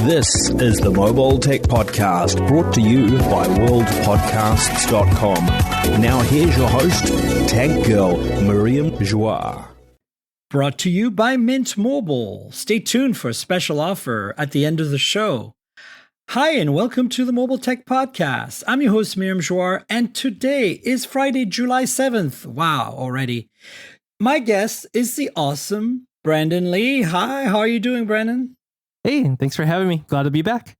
This is the Mobile Tech Podcast, brought to you by worldpodcasts.com. Now here's your host, Tech Girl, Miriam Joie. Brought to you by Mint Mobile. Stay tuned for a special offer at the end of the show. Hi, and welcome to the Mobile Tech Podcast. I'm your host, Miriam Joie, and today is Friday, July 7th. Wow, already. My guest is the awesome Brandon Lee. Hi, how are you doing, Brandon? Hey, thanks for having me. Glad to be back.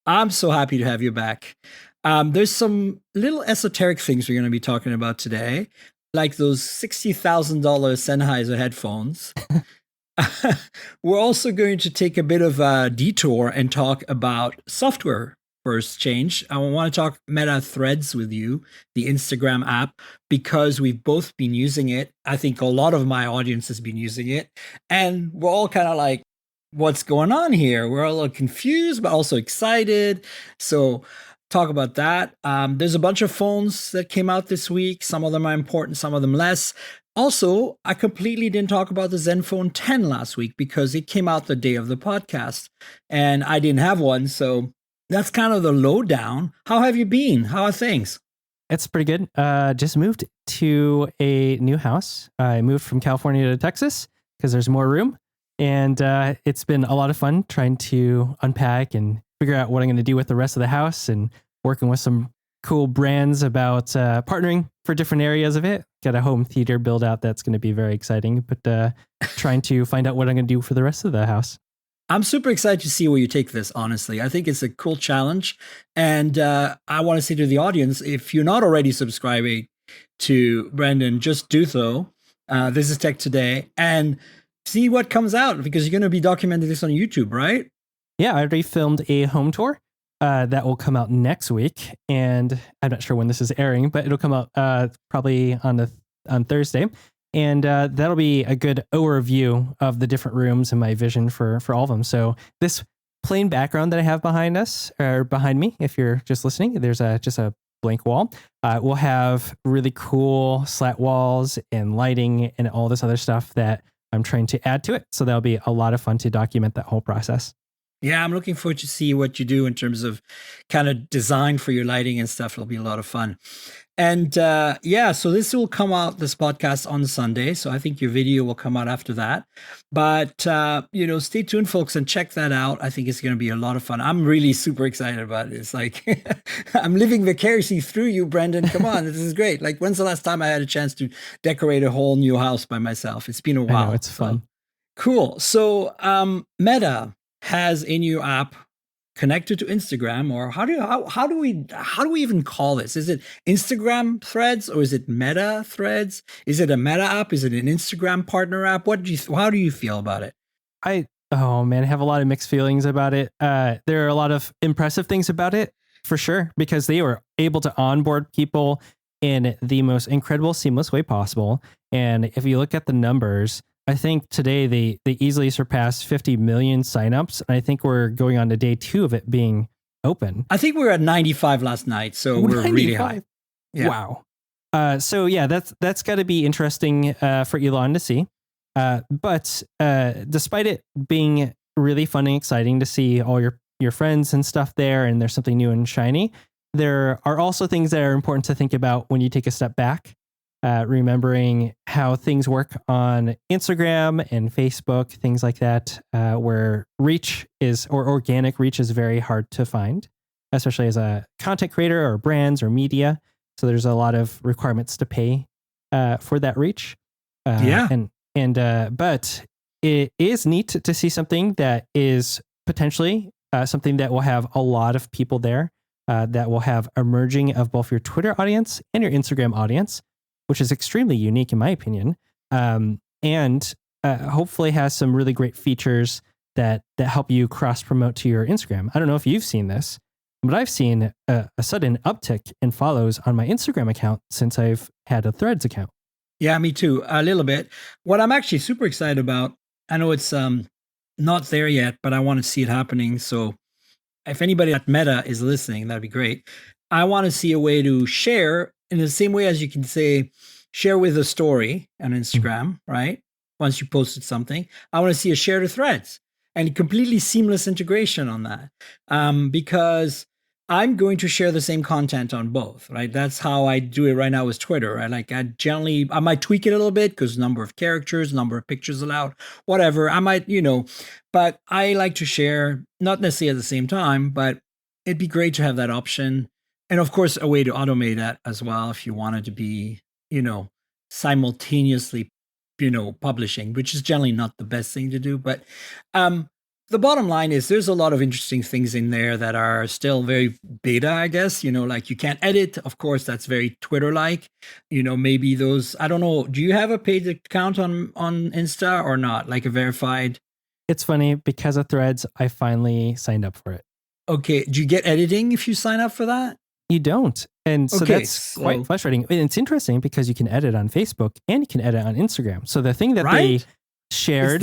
I'm so happy to have you back. There's some little esoteric things we're going to be talking about today, like those $60,000 Sennheiser headphones. We're also going to take a bit of a detour and talk about software first change. I want to talk Meta Threads with you, the Instagram app, because we've both been using it. I think a lot of my audience has been using it. And we're all kind of like, what's going on here? We're a little confused, but also excited. So talk about that. There's a bunch of phones that came out this week. Some of them are important, some of them less. Also, I completely didn't talk about the Zenfone 10 last week because it came out the day of the podcast and I didn't have one. So that's kind of the lowdown. How have you been? How are things? It's pretty good. Just moved to a new house. I moved from California to Texas because there's more room. And it's been a lot of fun trying to unpack and figure out what I'm going to do with the rest of the house and working with some cool brands about partnering for different areas of it. Got a home theater build out that's going to be very exciting, but trying to find out what I'm going to do for the rest of the house. I'm super excited to see where you take this, honestly. I think it's a cool challenge. And I want to say to the audience, if you're not already subscribing to Brandon, just do so. This is Tech Today. And see what comes out, because you're going to be documenting this on YouTube, right? Yeah, I already filmed a home tour that will come out next week. And I'm not sure when this is airing, but it'll come out probably on Thursday. And that'll be a good overview of the different rooms and my vision for all of them. So this plain background that I have behind me, if you're just listening, there's just a blank wall. We'll have really cool slat walls and lighting and all this other stuff that I'm trying to add to it. So that'll be a lot of fun to document that whole process. Yeah, I'm looking forward to see what you do in terms of kind of design for your lighting and stuff. It'll be a lot of fun. And so this will come out, this podcast, on Sunday. So I think your video will come out after that. But, stay tuned, folks, and check that out. I think it's going to be a lot of fun. I'm really super excited about it. It's like I'm living vicariously through you, Brendan. Come on, this is great. Like, when's the last time I had a chance to decorate a whole new house by myself? It's been a while. I know, it's fun. Cool. So Meta has a new app connected to Instagram, or how do we even call this? Is it Instagram Threads or is it Meta Threads? Is it a Meta app? Is it an Instagram partner app? How do you feel about it? I have a lot of mixed feelings about it. There are a lot of impressive things about it, for sure, because they were able to onboard people in the most incredible, seamless way possible. And if you look at the numbers, I think today they easily surpassed 50 million signups. And I think we're going on to day 2 of it being open. I think we were at 95 last night, so we're 95. Really high. Yeah. Wow. So yeah, that's got to be interesting for Elon to see. But despite it being really fun and exciting to see all your friends and stuff there, and there's something new and shiny, there are also things that are important to think about when you take a step back. Remembering how things work on Instagram and Facebook, things like that, where organic reach is very hard to find, especially as a content creator or brands or media. So there's a lot of requirements to pay for that reach. But it is neat to see something that is potentially something that will have a lot of people there, that will have a merging of both your Twitter audience and your Instagram audience, which is extremely unique in my opinion, and hopefully has some really great features that help you cross-promote to your Instagram. I don't know if you've seen this, but I've seen a sudden uptick in follows on my Instagram account since I've had a Threads account. Yeah, me too, a little bit. What I'm actually super excited about, I know it's not there yet, but I want to see it happening. So if anybody at Meta is listening, that'd be great. I want to see a way to share in the same way as you can say, share with a story on Instagram, right? Once you posted something, I want to see a share to Threads. and completely seamless integration on that. Because I'm going to share the same content on both, right? That's how I do it right now with Twitter. I might tweak it a little bit because number of characters, number of pictures allowed, whatever. I might, but I like to share, not necessarily at the same time, but it'd be great to have that option. And of course, a way to automate that as well if you wanted to be, simultaneously, publishing, which is generally not the best thing to do. But the bottom line is there's a lot of interesting things in there that are still very beta, I guess, like you can't edit. Of course, that's very Twitter-like, maybe those, I don't know. Do you have a paid account on Insta or not? Like a verified? It's funny because of Threads, I finally signed up for it. Okay. Do you get editing if you sign up for that? You don't. And so that's quite frustrating. And it's interesting because you can edit on Facebook and you can edit on Instagram. So the thing that they shared,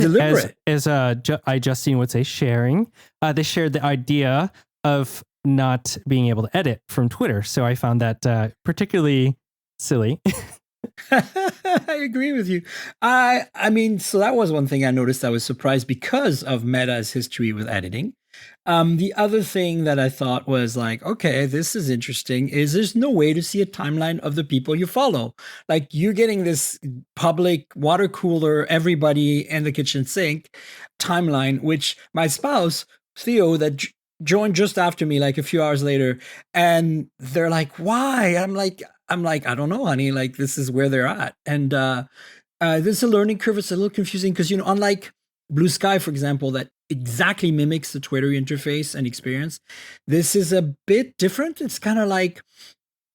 as Justine would say, sharing, they shared the idea of not being able to edit from Twitter. So I found that particularly silly. I agree with you. I mean, so that was one thing I noticed. I was surprised because of Meta's history with editing. The other thing that I thought was like, okay, this is interesting, is there's no way to see a timeline of the people you follow. Like you're getting this public water cooler, everybody in the kitchen sink timeline, which my spouse, Theo, that joined just after me, like a few hours later, and they're like, why? I'm like, I don't know, honey, like this is where they're at. And there's a learning curve. It's a little confusing because, unlike Blue Sky, for example, that exactly mimics the Twitter interface and experience, this is a bit different. It's kind of like,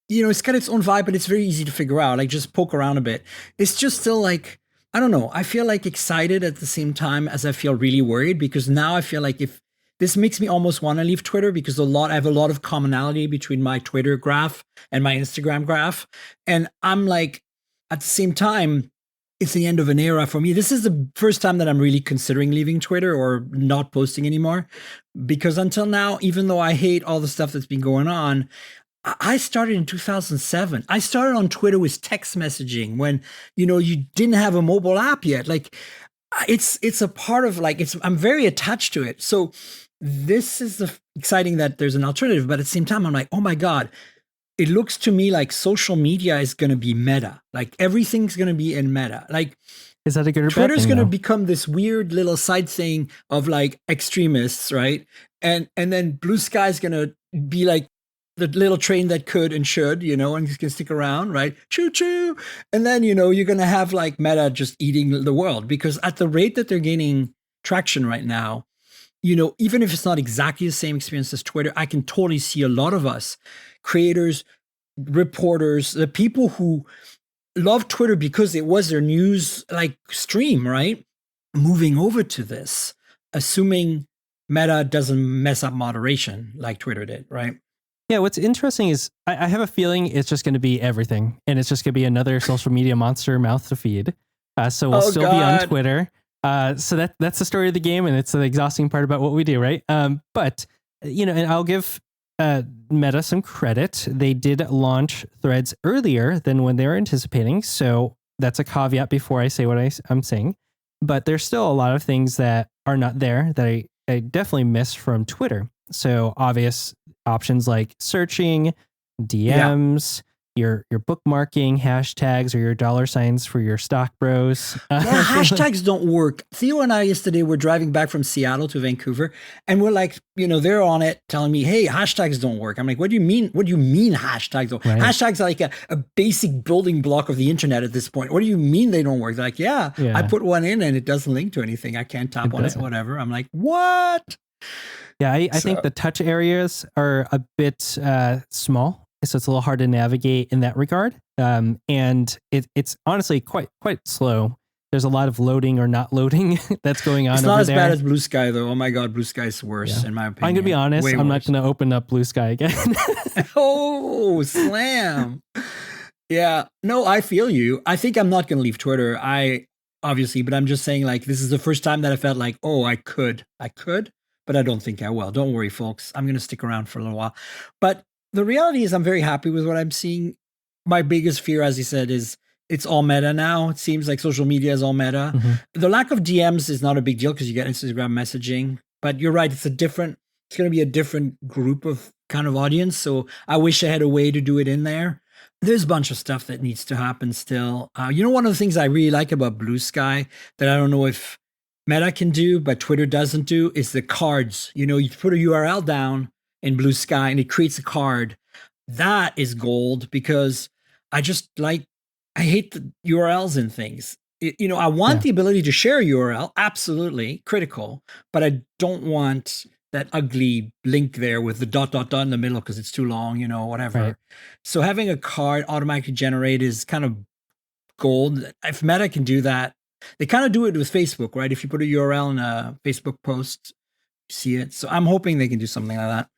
it's got its own vibe, but it's very easy to figure out. Like just poke around a bit. It's just still like, I don't know. I feel like excited at the same time as I feel really worried, because now I feel like if this makes me almost want to leave Twitter, because I have a lot of commonality between my Twitter graph and my Instagram graph. And I'm like, at the same time, it's the end of an era for me. This is the first time that I'm really considering leaving Twitter or not posting anymore. Because until now, even though I hate all the stuff that's been going on, I started in 2007. I started on Twitter with text messaging when, you didn't have a mobile app yet. Like it's a part of I'm very attached to it. So this is exciting that there's an alternative, but at the same time, I'm like, oh my God, it looks to me like social media is going to be meta. Like everything's going to be in meta. Like, is that a good or bad thing? Twitter's going to become this weird little side thing of like extremists, right? And then Blue Sky's going to be like the little train that could and should, and you can stick around, right? Choo choo. And then, you're going to have like Meta just eating the world, because at the rate that they're gaining traction right now, even if it's not exactly the same experience as Twitter, I can totally see a lot of us, creators, reporters, the people who love Twitter because it was their news like stream, right? Moving over to this, assuming Meta doesn't mess up moderation like Twitter did, right? Yeah, what's interesting is I have a feeling it's just going to be everything, and it's just going to be another social media monster mouth to feed. So we'll still be on Twitter. So that's the story of the game, and it's the exhausting part about what we do, right? But and I'll give Meta some credit. They did launch Threads earlier than when they were anticipating, so that's a caveat before I say what I'm saying. But there's still a lot of things that are not there that I definitely miss from Twitter. So obvious options like searching, DMs. Your bookmarking, hashtags, or your $signs for your stock bros. Hashtags don't work. Theo and I yesterday were driving back from Seattle to Vancouver, and we're like, they're on it telling me, hey, hashtags don't work. I'm like, what do you mean? What do you mean hashtags don't work? Right. Hashtags are like a basic building block of the internet at this point. What do you mean they don't work? They're like, yeah, I put one in and it doesn't link to anything. I can't tap on it, whatever. I'm like, what? Yeah, I think the touch areas are a bit small. So it's a little hard to navigate in that regard. And it's honestly quite slow. There's a lot of loading or not loading that's going on. It's not as bad as Blue Sky, though. Oh my God, Blue Sky's worse, in my opinion. I'm going to be honest. I'm not going to open up Blue Sky again. Oh, slam. Yeah. No, I feel you. I think I'm not going to leave Twitter. Obviously, but I'm just saying, like, this is the first time that I felt like, oh, I could, but I don't think I will. Don't worry, folks. I'm going to stick around for a little while. But the reality is I'm very happy with what I'm seeing. My biggest fear, as you said, is it's all meta now. It seems like social media is all meta. Mm-hmm. The lack of DMs is not a big deal because you get Instagram messaging. But you're right, it's going to be a different group of kind of audience. So I wish I had a way to do it in there. There's a bunch of stuff that needs to happen still. One of the things I really like about Blue Sky that I don't know if Meta can do, but Twitter doesn't do, is the cards. You put a URL down in Blue Sky and it creates a card. That is gold because I hate the URLs in things. I want the ability to share a URL, absolutely critical, but I don't want that ugly link there with the dot in the middle because it's too long, whatever. Right. So having a card automatically generate is kind of gold. If Meta can do that, they kind of do it with Facebook, right? If you put a URL in a Facebook post, you see it. So I'm hoping they can do something like that.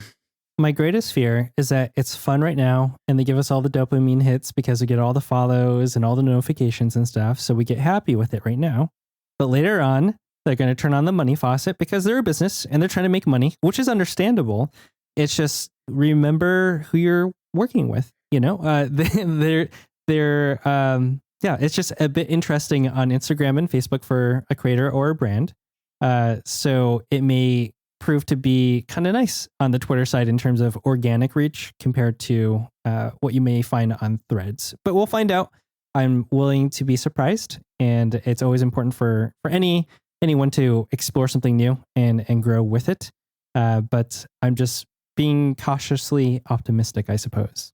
My greatest fear is that it's fun right now and they give us all the dopamine hits because we get all the follows and all the notifications and stuff. So we get happy with it right now. But later on, they're going to turn on the money faucet because they're a business and they're trying to make money, which is understandable. It's just remember who you're working with, it's just a bit interesting on Instagram and Facebook for a creator or a brand. So it may prove to be kind of nice on the Twitter side in terms of organic reach compared to what you may find on Threads. But we'll find out. I'm willing to be surprised, and it's always important for anyone to explore something new and grow with it. But I'm just being cautiously optimistic, I suppose.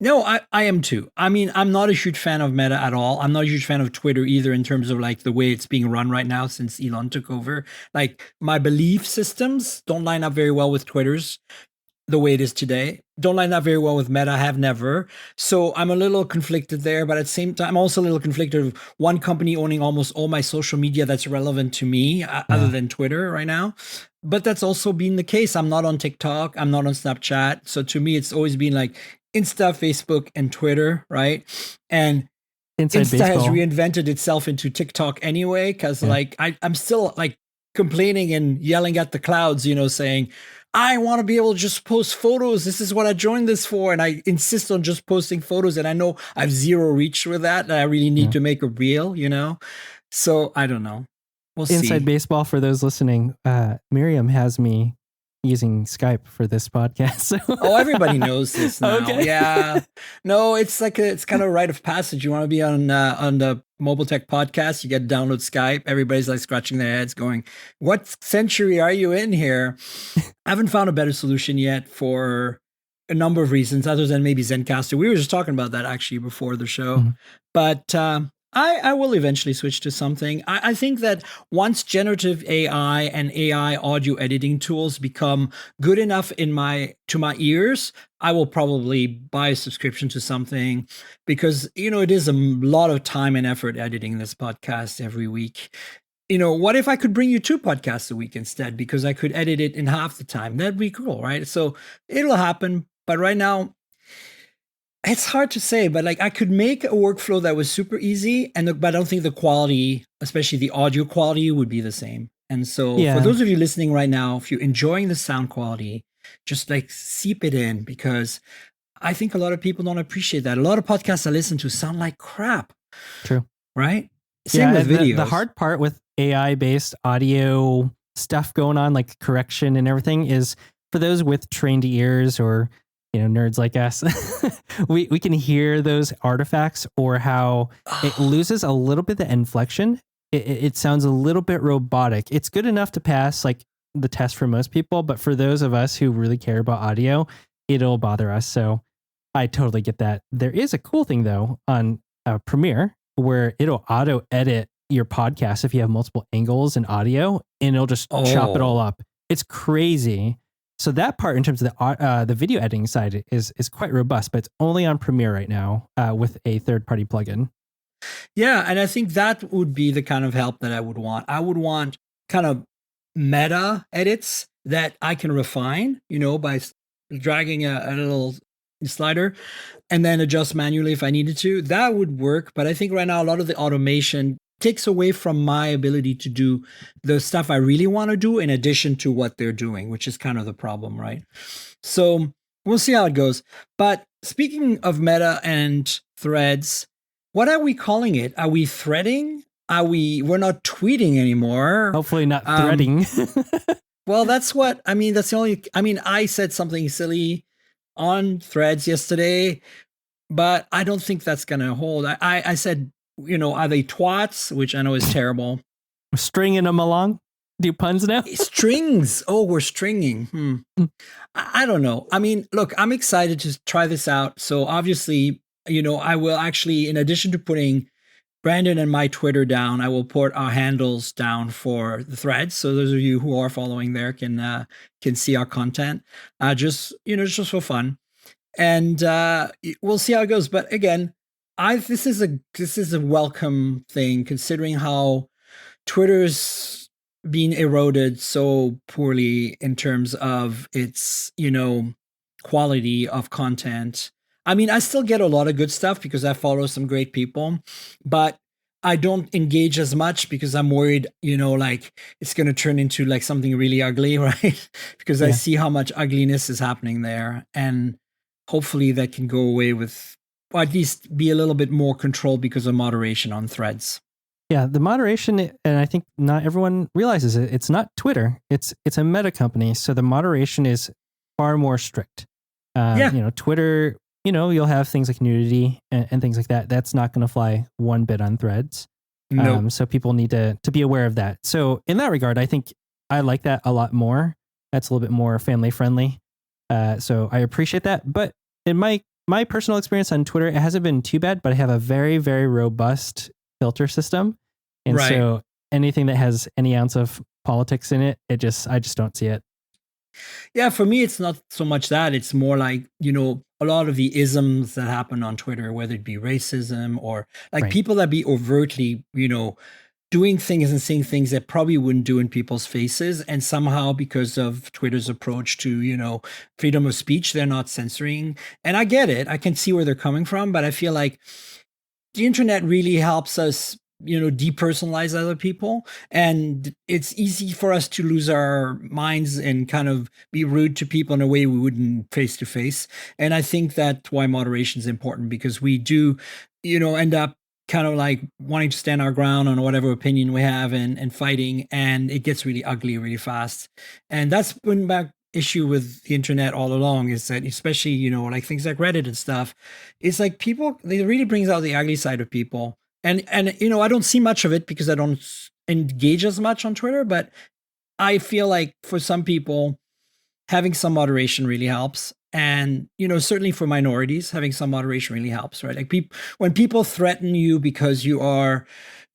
No, I am too. I mean, I'm not a huge fan of Meta at all. I'm not a huge fan of Twitter either in terms of like the way it's being run right now since Elon took over. Like my belief systems don't line up very well with Twitter's the way it is today. Don't line up very well with Meta, have never. So I'm a little conflicted there, but at the same time, I'm also a little conflicted of one company owning almost all my social media that's relevant to me other than Twitter right now. But that's also been the case. I'm not on TikTok. I'm not on Snapchat. So to me, it's always been like Insta, Facebook, and Twitter, right? And Insta has reinvented itself into TikTok anyway, because like I'm still like complaining and yelling at the clouds, saying, I want to be able to just post photos. This is what I joined this for. And I insist on just posting photos. And I know I have zero reach with that. And I really need to make a reel, So I don't know. We'll see. Inside baseball for those listening. Miriam has me using Skype for this podcast. Oh, everybody knows this now. Okay. Yeah. No, it's like it's kind of a rite of passage. You want to be on the Mobile Tech Podcast, you get to download Skype. Everybody's like scratching their heads going, what century are you in here? I haven't found a better solution yet for a number of reasons other than maybe Zencaster. We were just talking about that actually before the show. Mm-hmm. But I will eventually switch to something. I think that once generative AI and AI audio editing tools become good enough to my ears, I will probably buy a subscription to something because, it is a lot of time and effort editing this podcast every week. What if I could bring you 2 podcasts a week instead because I could edit it in half the time? That'd be cool, right? So it'll happen. But right now, it's hard to say, but like I could make a workflow that was super easy, but I don't think the quality, especially the audio quality, would be the same. And so for those of you listening right now, if you're enjoying the sound quality, just like seep it in because I think a lot of people don't appreciate that. A lot of podcasts I listen to sound like crap. True. Right? Same with videos. The hard part with AI-based audio stuff going on, like correction and everything, is for those with trained ears or nerds like us, we can hear those artifacts or how it loses a little bit the inflection. It sounds a little bit robotic. It's good enough to pass like the test for most people, but for those of us who really care about audio, it'll bother us. So I totally get that. There is a cool thing though on Premiere where it'll auto edit your podcast if you have multiple angles and audio, and it'll just chop it all up. It's crazy. So that part, in terms of the video editing side, is quite robust, but it's only on Premiere right now with a third-party plugin. Yeah, and I think that would be the kind of help that I would want. I would want kind of meta edits that I can refine, by dragging a little slider and then adjust manually if I needed to. That would work, but I think right now a lot of the automation takes away from my ability to do the stuff I really want to do in addition to what they're doing, which is kind of the problem, right? So we'll see how it goes. But speaking of Meta and Threads, what are we calling it? Are we threading? We're not tweeting anymore. Hopefully not threading. Well, that's what, I mean, that's the only, I mean, I said something silly on Threads yesterday, but I don't think that's going to hold. I said, are they twats? Which I know is terrible. Stringing them along? Do puns now? Strings. Oh, we're stringing. I don't know. I mean, look, I'm excited to try this out. So obviously, I will actually, in addition to putting Brandon and my Twitter down, I will put our handles down for the threads. So those of you who are following there can see our content, just for fun. And we'll see how it goes. But again, this is a welcome thing, considering how Twitter's being eroded so poorly in terms of its, quality of content. I mean, I still get a lot of good stuff because I follow some great people, but I don't engage as much because I'm worried, like it's going to turn into like something really ugly, right? Because I see how much ugliness is happening there. And hopefully that can go away with, or at least be a little bit more controlled because of moderation on threads. Yeah, the moderation, and I think not everyone realizes it. It's not Twitter. It's a meta company, so the moderation is far more strict. Twitter, you'll have things like nudity and things like that. That's not going to fly one bit on Threads. Nope. So people need to be aware of that. So in that regard, I think I like that a lot more. That's a little bit more family friendly. So I appreciate that. But in my personal experience on Twitter, it hasn't been too bad. But I have a very, very robust filter system. And so anything that has any ounce of politics in it, I just don't see it. Yeah, for me, it's not so much that. It's more like, a lot of the isms that happen on Twitter, whether it be racism or like people that be overtly, doing things and saying things that probably wouldn't do in people's faces. And somehow because of Twitter's approach to, freedom of speech, they're not censoring. And I get it. I can see where they're coming from, but I feel like the internet really helps us, depersonalize other people. And it's easy for us to lose our minds and kind of be rude to people in a way we wouldn't face to face. And I think that's why moderation is important, because we do, end up kind of like wanting to stand our ground on whatever opinion we have and fighting. And it gets really ugly really fast. And that's been back issue with the internet all along, is that especially, like things like Reddit and stuff, it's like people, it really brings out the ugly side of people. And I don't see much of it because I don't engage as much on Twitter, but I feel like for some people, having some moderation really helps. And, certainly for minorities, having some moderation really helps, right? Like when people threaten you because you are,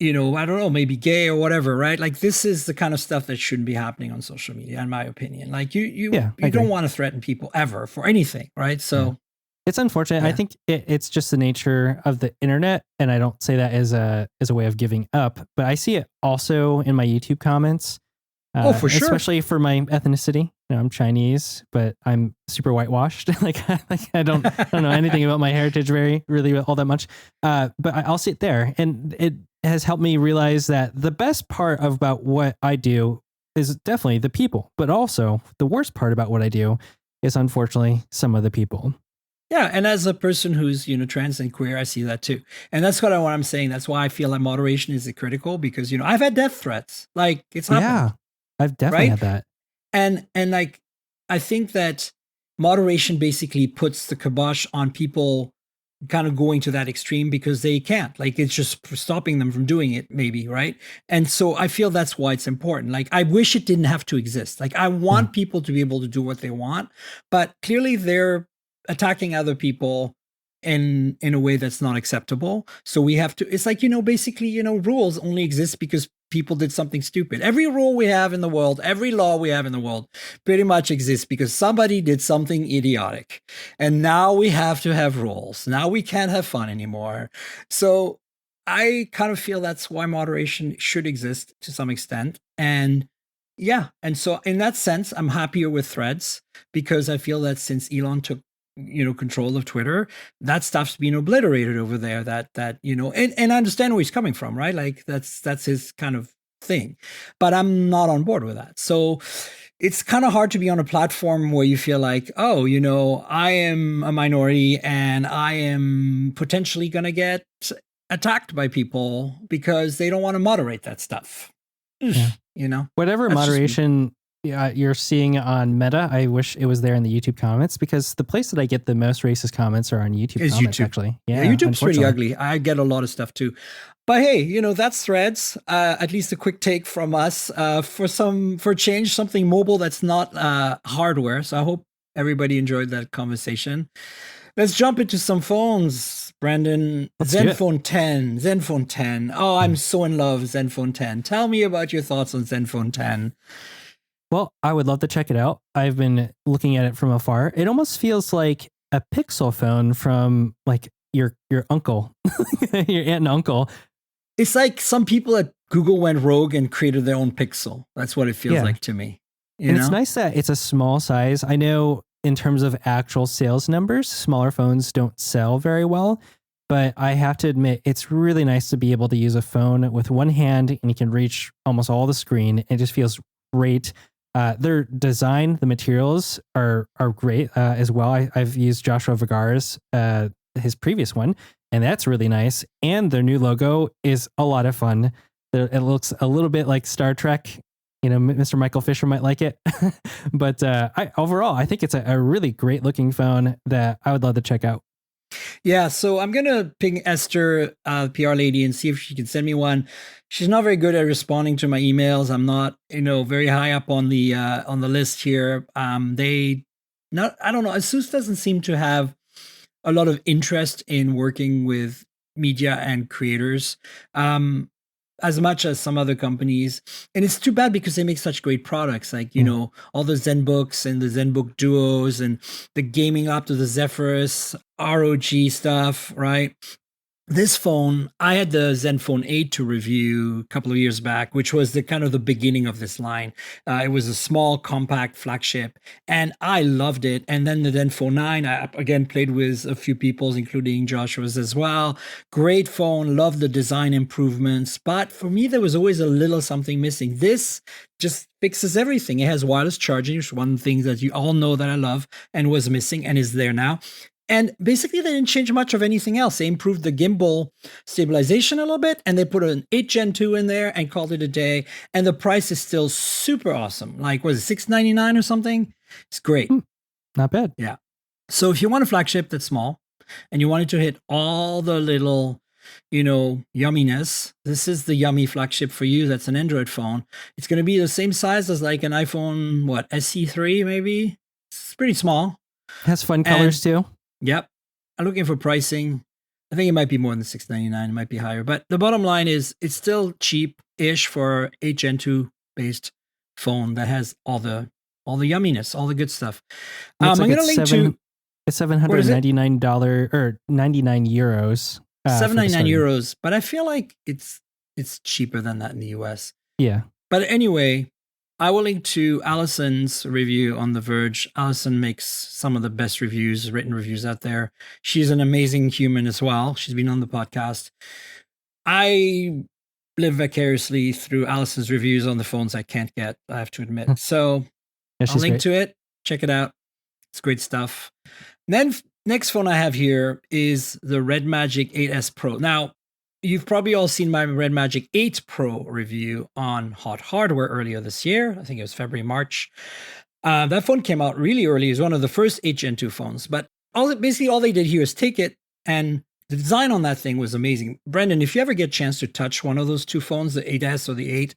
I don't know, maybe gay or whatever, right? Like this is the kind of stuff that shouldn't be happening on social media, in my opinion. Like you don't want to threaten people ever for anything, right? So it's unfortunate. I think it's just the nature of the internet, and I don't say that as a way of giving up, but I see it also in my YouTube comments. For sure, especially for my ethnicity. I'm Chinese, but I'm super whitewashed. I don't know anything about my heritage really all that much. But I'll sit there, and it has helped me realize that the best part about what I do is definitely the people, but also the worst part about what I do is unfortunately some of the people. Yeah, and as a person who's trans and queer, I see that too, and that's what I'm saying. That's why I feel like moderation is critical, because I've had death threats. Like it's happened. Yeah, I've definitely had that. And like I think that moderation basically puts the kibosh on people kind of going to that extreme because they can't. Like it's just stopping them from doing it, maybe, right? And so I feel that's why it's important. Like I wish it didn't have to exist. Like I want people to be able to do what they want, but clearly they're attacking other people in a way that's not acceptable. So we have to, it's like, basically, rules only exist because people did something stupid. Every rule we have in the world, every law we have in the world pretty much exists because somebody did something idiotic. And now we have to have rules. Now we can't have fun anymore. So I kind of feel that's why moderation should exist to some extent. And so in that sense, I'm happier with Threads because I feel that since Elon took control of Twitter, that stuff's being obliterated over there. That and I understand where he's coming from, right? Like that's his kind of thing, but I'm not on board with that. So it's kind of hard to be on a platform where you feel like, oh, I am a minority and I am potentially gonna get attacked by people because they don't want to moderate that stuff. Yeah. You know, Whatever That's just me. moderation you're seeing on Meta, I wish it was there in the YouTube comments, because the place that I get the most racist comments are on YouTube Is comments, YouTube. actually. Yeah, Yeah, YouTube's pretty unfortunately. ugly. I get a lot of stuff too. But hey, that's Threads. At least a quick take from us for change, something mobile that's not hardware. So I hope everybody enjoyed that conversation. Let's jump into some phones, Brandon. Let's do it. Zenfone 10. Zenfone 10. Oh, I'm so in love with Zenfone 10. Tell me about your thoughts on Zenfone 10. Well, I would love to check it out. I've been looking at it from afar. It almost feels like a Pixel phone from like your uncle, your aunt and uncle. It's like some people at Google went rogue and created their own Pixel. That's what it feels Yeah. like to me. And it's nice that it's a small size. I know in terms of actual sales numbers, smaller phones don't sell very well, but I have to admit, it's really nice to be able to use a phone with one hand and you can reach almost all the screen. It just feels great. Their design, the materials are great as well. I've used Joshua Vergara's, his previous one, and that's really nice. And their new logo is a lot of fun. It looks a little bit like Star Trek. Mr. Michael Fisher might like it. But overall, I think it's a really great looking phone that I would love to check out. Yeah, so I'm gonna ping Esther, PR lady, and see if she can send me one. She's not very good at responding to my emails. I'm not, very high up on the list here. I don't know. Asus doesn't seem to have a lot of interest in working with media and creators. As much as some other companies. And it's too bad because they make such great products, like, all the ZenBooks and the ZenBook Duos and the gaming up to the Zephyrus ROG stuff, right? This phone, I had the Zenfone 8 to review a couple of years back, which was the kind of the beginning of this line. It was a small, compact flagship, and I loved it. And then the Zenfone 9, I again played with a few people's, including Joshua's as well. Great phone, loved the design improvements, but for me, there was always a little something missing. This just fixes everything. It has wireless charging, which is one of the things that you all know that I love and was missing and is there now. And basically, they didn't change much of anything else. They improved the gimbal stabilization a little bit, and they put an 8 Gen 2 in there and called it a day. And the price is still super awesome. Like, was it $699 or something? It's great. Not bad. Yeah. So if you want a flagship that's small and you wanted to hit all the little, yumminess, this is the yummy flagship for you. That's an Android phone. It's going to be the same size as like an iPhone, SE3 maybe? It's pretty small. Has fun colors too. Yep. I'm looking for pricing. I think it might be more than $699. It might be higher. But the bottom line is it's still cheap-ish for 8 Gen 2 based phone that has all the yumminess, all the good stuff. Looks I'm like going to link to... It's $799 or 99 euros. €799, but I feel like it's cheaper than that in the US. Yeah. But anyway, I will link to Allison's review on The Verge. Allison makes some of the best written reviews out there. She's an amazing human as well. She's been on the podcast. I live vicariously through Allison's reviews on the phones I can't get, I have to admit. So Yeah, I'll link great. to it. Check it out. It's great stuff. Then next phone I have here is the RedMagic 8S Pro. Now, you've probably all seen my RedMagic 8 Pro review on Hot Hardware earlier this year. I think it was February, March. That phone came out really early. It was one of the first 8 Gen 2 phones. But all they did here is take it, and the design on that thing was amazing. Brendan, if you ever get a chance to touch one of those two phones, the 8S or the 8,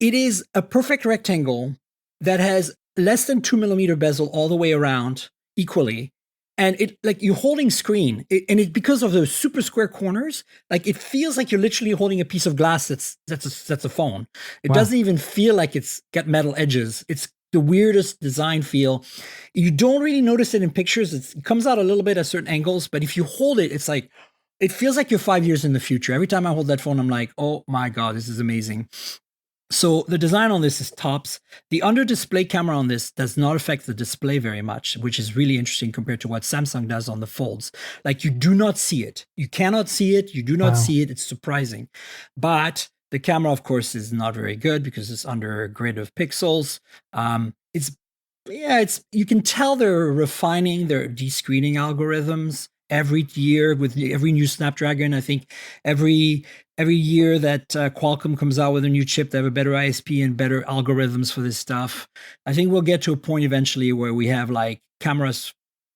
it is a perfect rectangle that has less than 2mm bezel all the way around equally. And it, like, you're holding screen, because of those super square corners, like, it feels like you're literally holding a piece of glass that's a phone. It doesn't even feel like it's got metal edges. It's the weirdest design feel. You don't really notice it in pictures. It comes out a little bit at certain angles, but if you hold it, it's like, it feels like you're 5 years in the future. Every time I hold that phone, I'm like, oh my God, this is amazing. So the design on this is tops. The under display camera on this does not affect the display very much, which is really interesting compared to what Samsung does on the folds. Like, you do not see it. You cannot see it. You do not see it. It's surprising. But the camera, of course, is not very good because it's under a grid of pixels. You can tell they're refining their descreening algorithms every year with every new Snapdragon. I think every year that Qualcomm comes out with a new chip, they have a better ISP and better algorithms for this stuff. I think we'll get to a point eventually where we have like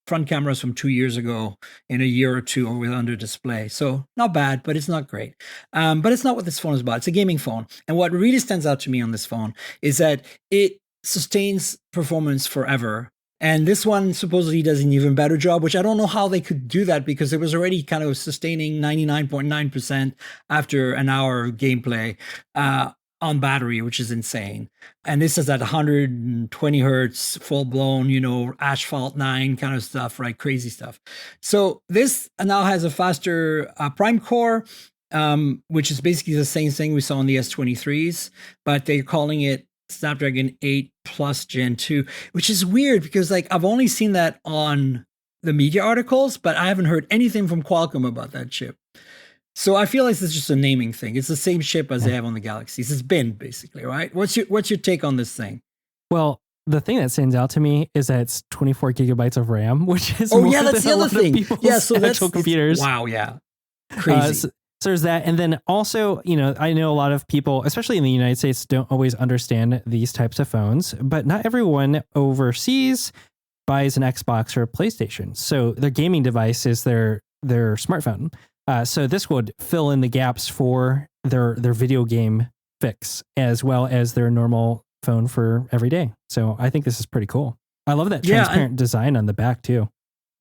front cameras from 2 years ago in a year or two or with under display. So not bad, but it's not great. But it's not what this phone is about. It's a gaming phone. And what really stands out to me on this phone is that it sustains performance forever. And this one supposedly does an even better job, which I don't know how they could do that because it was already kind of sustaining 99.9% after an hour of gameplay on battery, which is insane. And this is at 120 hertz, full blown, Asphalt 9 kind of stuff, right? Crazy stuff. So this now has a faster prime core, which is basically the same thing we saw on the S23s, but they're calling it Snapdragon 8 Plus Gen 2, which is weird because like I've only seen that on the media articles, but I haven't heard anything from Qualcomm about that chip. So I feel like this is just a naming thing. It's the same chip as they have on the Galaxies. It's been basically, right? What's your take on this thing? Well, the thing that stands out to me is that it's 24 gigabytes of RAM, which is that's the other thing. Yeah, so that's computers. Wow, yeah, crazy. So there's that. And then also, I know a lot of people, especially in the United States, don't always understand these types of phones, but not everyone overseas buys an Xbox or a PlayStation. So their gaming device is their smartphone. So this would fill in the gaps for their video game fix as well as their normal phone for every day. So I think this is pretty cool. I love that transparent design on the back too.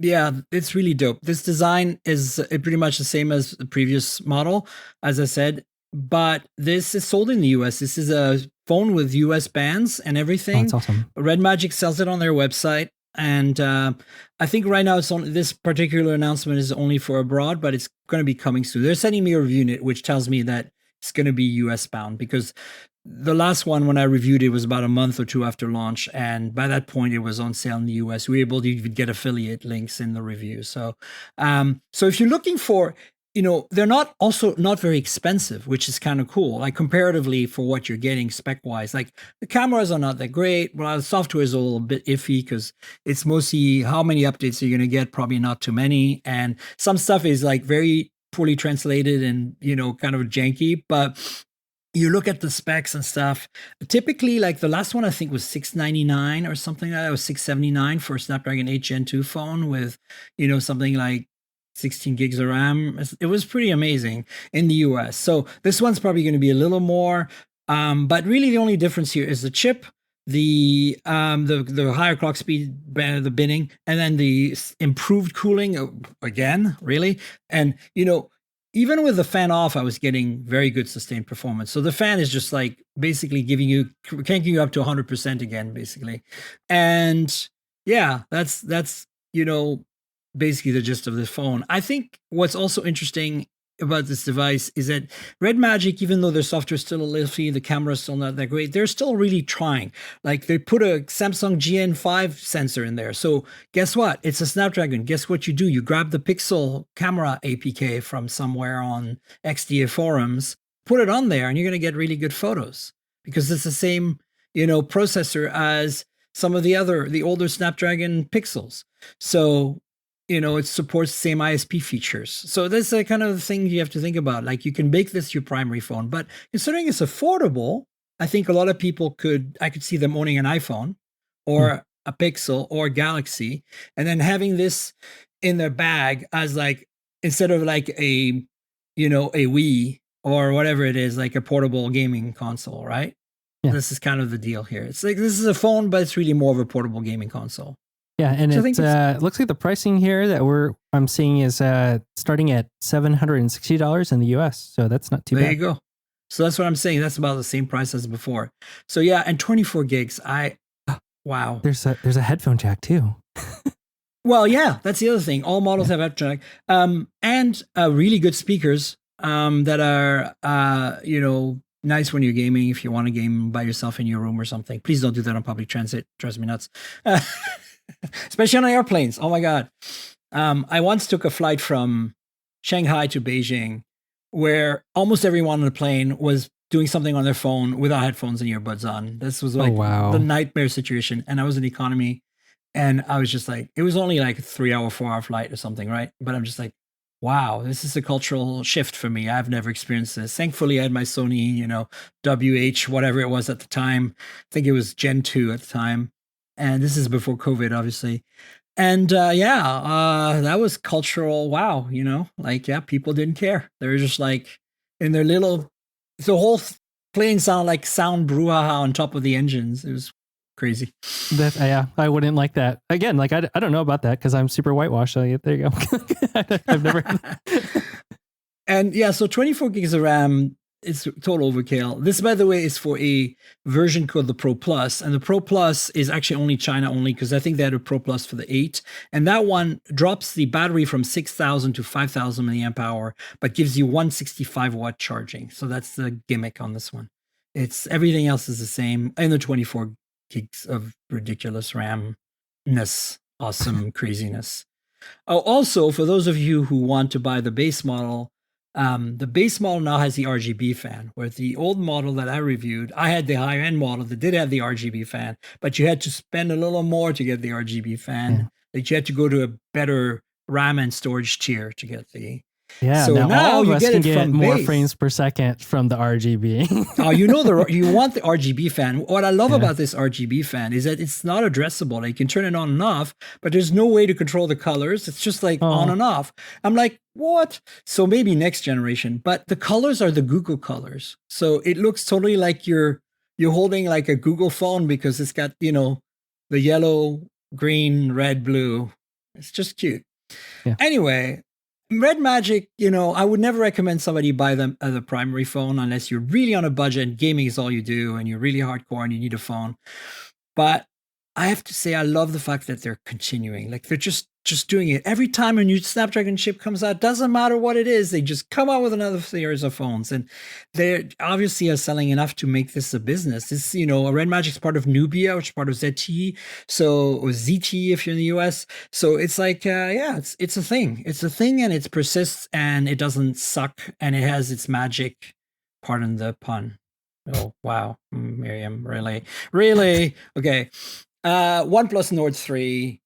Yeah, it's really dope. This design is pretty much the same as the previous model, as I said, but this is sold in the US. This is a phone with US bands and everything. Oh, that's awesome. RedMagic sells it on their website. And I think right now this particular announcement is only for abroad, but it's going to be coming soon. They're sending me a review unit, which tells me that it's going to be US bound because the last one, when I reviewed it, was about a month or two after launch. And by that point, it was on sale in the US. We were able to even get affiliate links in the review. So if you're looking for, they're not very expensive, which is kind of cool. Like comparatively for what you're getting spec wise, like the cameras are not that great. Well, the software is a little bit iffy because it's mostly how many updates are you going to get? Probably not too many. And some stuff is like very poorly translated and, kind of janky, but you look at the specs and stuff. Typically, like the last one I think was $699 or something like that. It was $679 for a Snapdragon 8 Gen 2 phone with, something like 16 gigs of RAM. It was pretty amazing in the US. So this one's probably going to be a little more. But really the only difference here is the chip, the higher clock speed, the binning, and then the improved cooling again, really. And, even with the fan off, I was getting very good sustained performance. So the fan is just like basically cranking you up to 100% again, basically. And yeah, that's basically the gist of this phone. I think what's also interesting about this device is that RedMagic, even though their software is still a little iffy, the camera is still not that great, they're still really trying. Like they put a Samsung GN5 sensor in there. So guess what? It's a Snapdragon. Guess what you do? You grab the Pixel camera APK from somewhere on XDA forums, put it on there, and you're going to get really good photos because it's the same, processor as some of the older Snapdragon Pixels. So it supports the same ISP features. So that's the kind of thing you have to think about. Like you can make this your primary phone, but considering it's affordable, I think a lot of people I could see them owning an iPhone or a Pixel or Galaxy, and then having this in their bag as like, instead of like a Wii or whatever it is, like a portable gaming console, right? Yeah. This is kind of the deal here. It's like, this is a phone, but it's really more of a portable gaming console. Yeah, and it looks like the pricing here that I'm seeing is starting at $760 in the US. So that's not too bad. There you go. So that's what I'm saying. That's about the same price as before. So yeah, and 24 gigs. Wow. There's a headphone jack too. Well, yeah, that's the other thing. All models have headphone jack, and really good speakers that are nice when you're gaming. If you want to game by yourself in your room or something, please don't do that on public transit. It drives me nuts. Especially on airplanes. Oh my God. I once took a flight from Shanghai to Beijing where almost everyone on the plane was doing something on their phone without headphones and earbuds on. This was like the nightmare situation. And I was in economy. And I was just like, it was only like a 3 hour, 4 hour flight or something, right? But I'm just like, wow, this is a cultural shift for me. I've never experienced this. Thankfully, I had my Sony, WH, whatever it was at the time. I think it was Gen 2 at the time. And this is before COVID, obviously. And that was cultural. Wow, like, yeah, people didn't care. They were just like in their little, the whole plane sounded like sound brouhaha on top of the engines. It was crazy. I wouldn't like that. Again, like I don't know about that because I'm super whitewashed. So there you go. I've never. And yeah, so 24 gigs of RAM is total overkill. This, by the way, is for a version called the Pro Plus, and the Pro Plus is actually only China only because I think they had a Pro Plus for the 8, and that one drops the battery from 6,000 to 5,000 milliamp hour, but gives you 165-watt charging. So that's the gimmick on this one. It's everything else is the same, and the 24 gigs of ridiculous RAM-ness, awesome craziness. Oh, also, for those of you who want to buy the base model, the base model now has the RGB fan, where the old model that I reviewed, I had the higher end model that did have the RGB fan, but you had to spend a little more to get the RGB fan. Yeah. Like you had to go to a better RAM and storage tier to get the. Yeah, so now all of you us get can it get from more base. frames per second from the RGB. Oh, you want the RGB fan. What I love about this RGB fan is that it's not addressable. Like, you can turn it on and off, but there's no way to control the colors. It's just like on and off. I'm like, what? So maybe next generation, but the colors are the Google colors. So it looks totally like you're holding like a Google phone because it's got, the yellow, green, red, blue. It's just cute. Yeah. Anyway, RedMagic, I would never recommend somebody buy them as a primary phone unless you're really on a budget and gaming is all you do and you're really hardcore and you need a phone. But I have to say, I love the fact that they're continuing. Like, they're just doing it. Every time a new Snapdragon chip comes out, doesn't matter what it is, they just come out with another series of phones. And they obviously are selling enough to make this a business. This, RedMagic's part of Nubia, which is part of ZTE. Or ZTE if you're in the US. So it's like, it's a thing. It's a thing, and it persists, and it doesn't suck, and it has its magic. Pardon the pun. Oh, wow. Miriam, really? Okay. OnePlus Nord 3.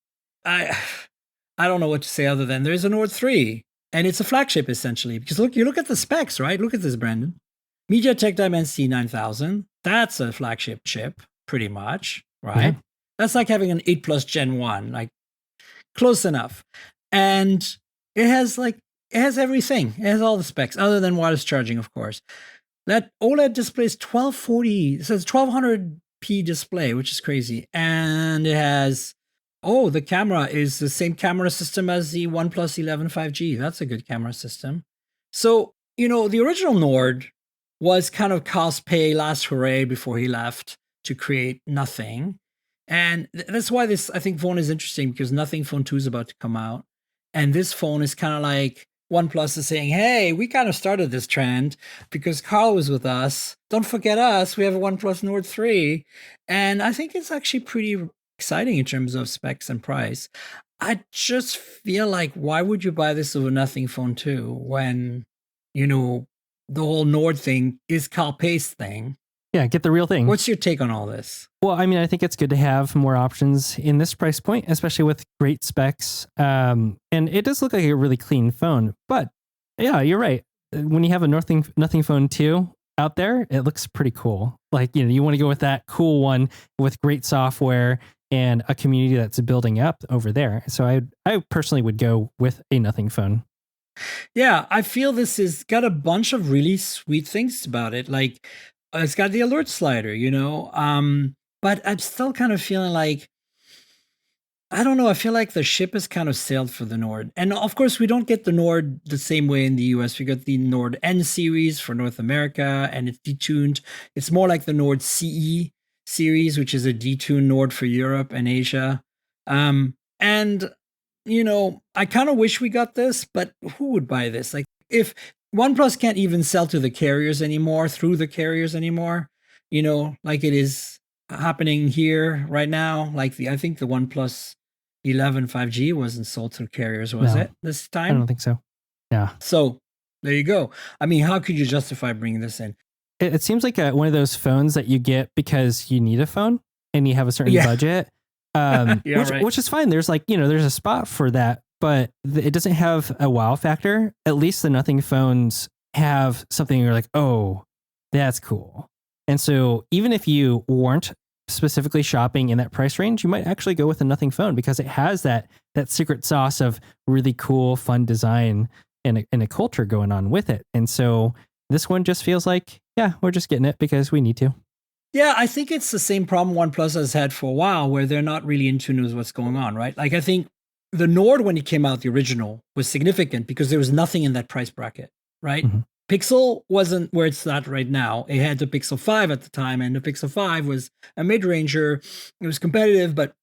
I don't know what to say other than there's a Nord 3, and it's a flagship essentially, because you look at the specs, right? Look at this, Brandon. MediaTek Dimensity 9000. That's a flagship chip, pretty much, right? Yeah. That's like having an 8 Plus Gen 1, like close enough. And it has everything. It has all the specs other than wireless charging, of course. That OLED display is 1240. It says 1200p display, which is crazy. And it has, the camera is the same camera system as the OnePlus 11 5G. That's a good camera system. So, the original Nord was kind of Carl's last hooray before he left to create Nothing. And that's why this, I think, phone is interesting, because Nothing Phone 2 is about to come out. And this phone is kind of like, OnePlus is saying, hey, we kind of started this trend because Carl was with us. Don't forget us. We have a OnePlus Nord 3. And I think it's actually pretty exciting in terms of specs and price. I just feel like, why would you buy this over Nothing Phone 2 when, the whole Nord thing is Carl Pei's thing? Yeah, get the real thing. What's your take on all this? Well, I mean, I think it's good to have more options in this price point, especially with great specs. And it does look like a really clean phone. But yeah, you're right. When you have a Nothing Phone 2 out there, it looks pretty cool. Like, you want to go with that cool one with great software and a community that's building up over there. So I personally would go with a Nothing Phone. Yeah, I feel this has got a bunch of really sweet things about it. Like, it's got the alert slider, but I'm still kind of feeling like, I don't know. I feel like the ship has kind of sailed for the Nord. And of course, we don't get the Nord the same way in the US. We got the Nord N series for North America, and it's detuned. It's more like the Nord CE series, which is a detuned Nord for Europe and Asia. And, I kind of wish we got this, but who would buy this? Like, if OnePlus can't even sell to the carriers anymore, like it is happening here right now. Like I think the OnePlus 11 5G wasn't sold to carriers, was it this time? I don't think so. Yeah. So there you go. I mean, how could you justify bringing this in? It seems like one of those phones that you get because you need a phone and you have a certain budget. Yeah, right. which is fine. There's there's a spot for that, but it doesn't have a wow factor. At least the Nothing phones have something you're like, oh, that's cool. And so even if you weren't specifically shopping in that price range, you might actually go with a Nothing phone because it has that secret sauce of really cool, fun design and a culture going on with it. And so this one just feels like, yeah, we're just getting it because we need to. Yeah, I think it's the same problem OnePlus has had for a while where they're not really in tune with what's going on, right? Like I think the Nord, when it came out, the original, was significant because there was nothing in that price bracket, right? Mm-hmm. Pixel wasn't where it's at right now. It had the Pixel 5 at the time, and the Pixel 5 was a mid-ranger. It was competitive, but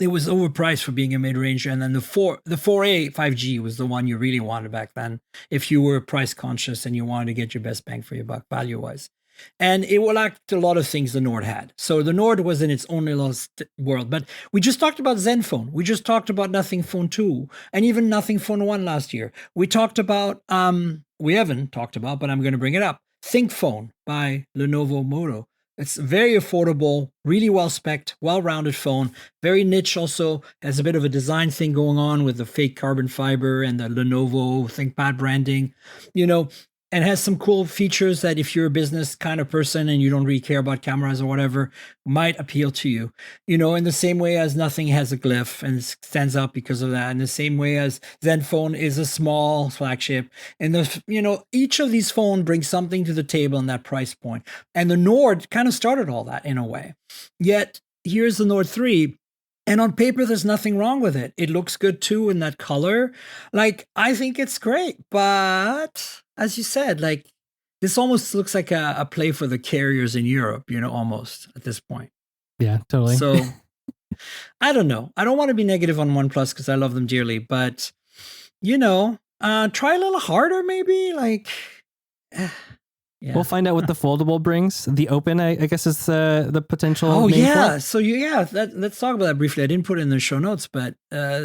it was overpriced for being a mid-ranger. And then the 4A 5G was the one you really wanted back then if you were price conscious and you wanted to get your best bang for your buck value-wise. And it lacked a lot of things the Nord had. So the Nord was in its own little world. But we just talked about Zenfone. We just talked about Nothing Phone 2 and even Nothing Phone 1 last year. We talked about, we haven't talked about, but I'm going to bring it up. ThinkPhone by Lenovo Moto. It's very affordable, really well-spec'd, well-rounded phone. Very niche also. Has a bit of a design thing going on with the fake carbon fiber and the Lenovo ThinkPad branding. And has some cool features that if you're a business kind of person and you don't really care about cameras or whatever, might appeal to you. In the same way as Nothing has a glyph and stands out because of that. In the same way as Zenfone is a small flagship. And each of these phones brings something to the table in that price point. And the Nord kind of started all that in a way. Yet here's the Nord 3. And on paper, there's nothing wrong with it. It looks good too in that color. I think it's great. But as you said, this almost looks like a play for the carriers in Europe, almost at this point. Yeah, totally. So I don't know. I don't want to be negative on OnePlus because I love them dearly. But, try a little harder maybe. Yeah. We'll find out what the foldable brings. The open, I guess, is the potential. Oh, yeah. So, let's talk about that briefly. I didn't put it in the show notes, but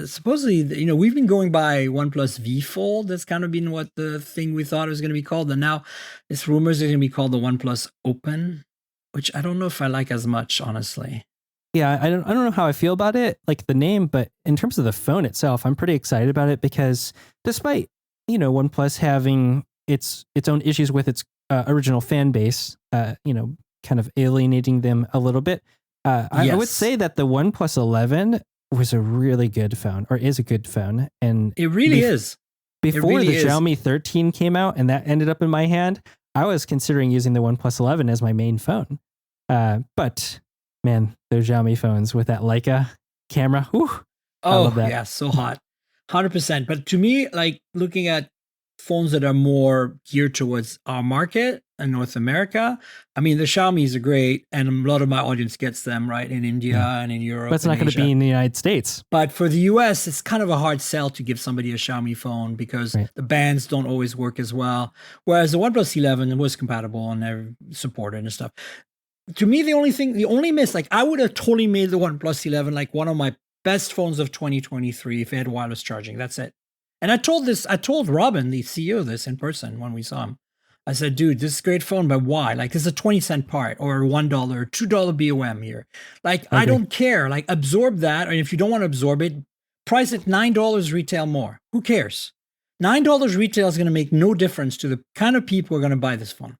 supposedly, we've been going by OnePlus V Fold. That's kind of been what the thing we thought it was going to be called. And now it's rumors it's going to be called the OnePlus Open, which I don't know if I like as much, honestly. Yeah, I don't know how I feel about it, like the name, but in terms of the phone itself, I'm pretty excited about it because despite, OnePlus having its own issues with its original fan base, kind of alienating them a little bit. I would say that the OnePlus 11 was a really good phone, or is a good phone, and it really is. Before the Xiaomi 13 came out, and that ended up in my hand, I was considering using the OnePlus 11 as my main phone. But man, those Xiaomi phones with that Leica camera, whew, I love that. Yeah, so hot, 100%. But to me, looking at phones that are more geared towards our market in North America. I mean, the Xiaomi's are great, and a lot of my audience gets them right in India and in Europe. But it's not going to be in the United States. But for the US, it's kind of a hard sell to give somebody a Xiaomi phone because the bands don't always work as well. Whereas the OnePlus 11 was compatible and they're supported and stuff. To me, the only miss, I would have totally made the OnePlus 11 one of my best phones of 2023 if it had wireless charging. That's it. And I told Robin, the CEO, this in person when we saw him. I said, dude, this is a great phone, but why? This is a 20-cent part or $1 or $2 BOM here. I don't care. Absorb that. Or if you don't want to absorb it, price it $9 retail more. Who cares? $9 retail is going to make no difference to the kind of people who are going to buy this phone.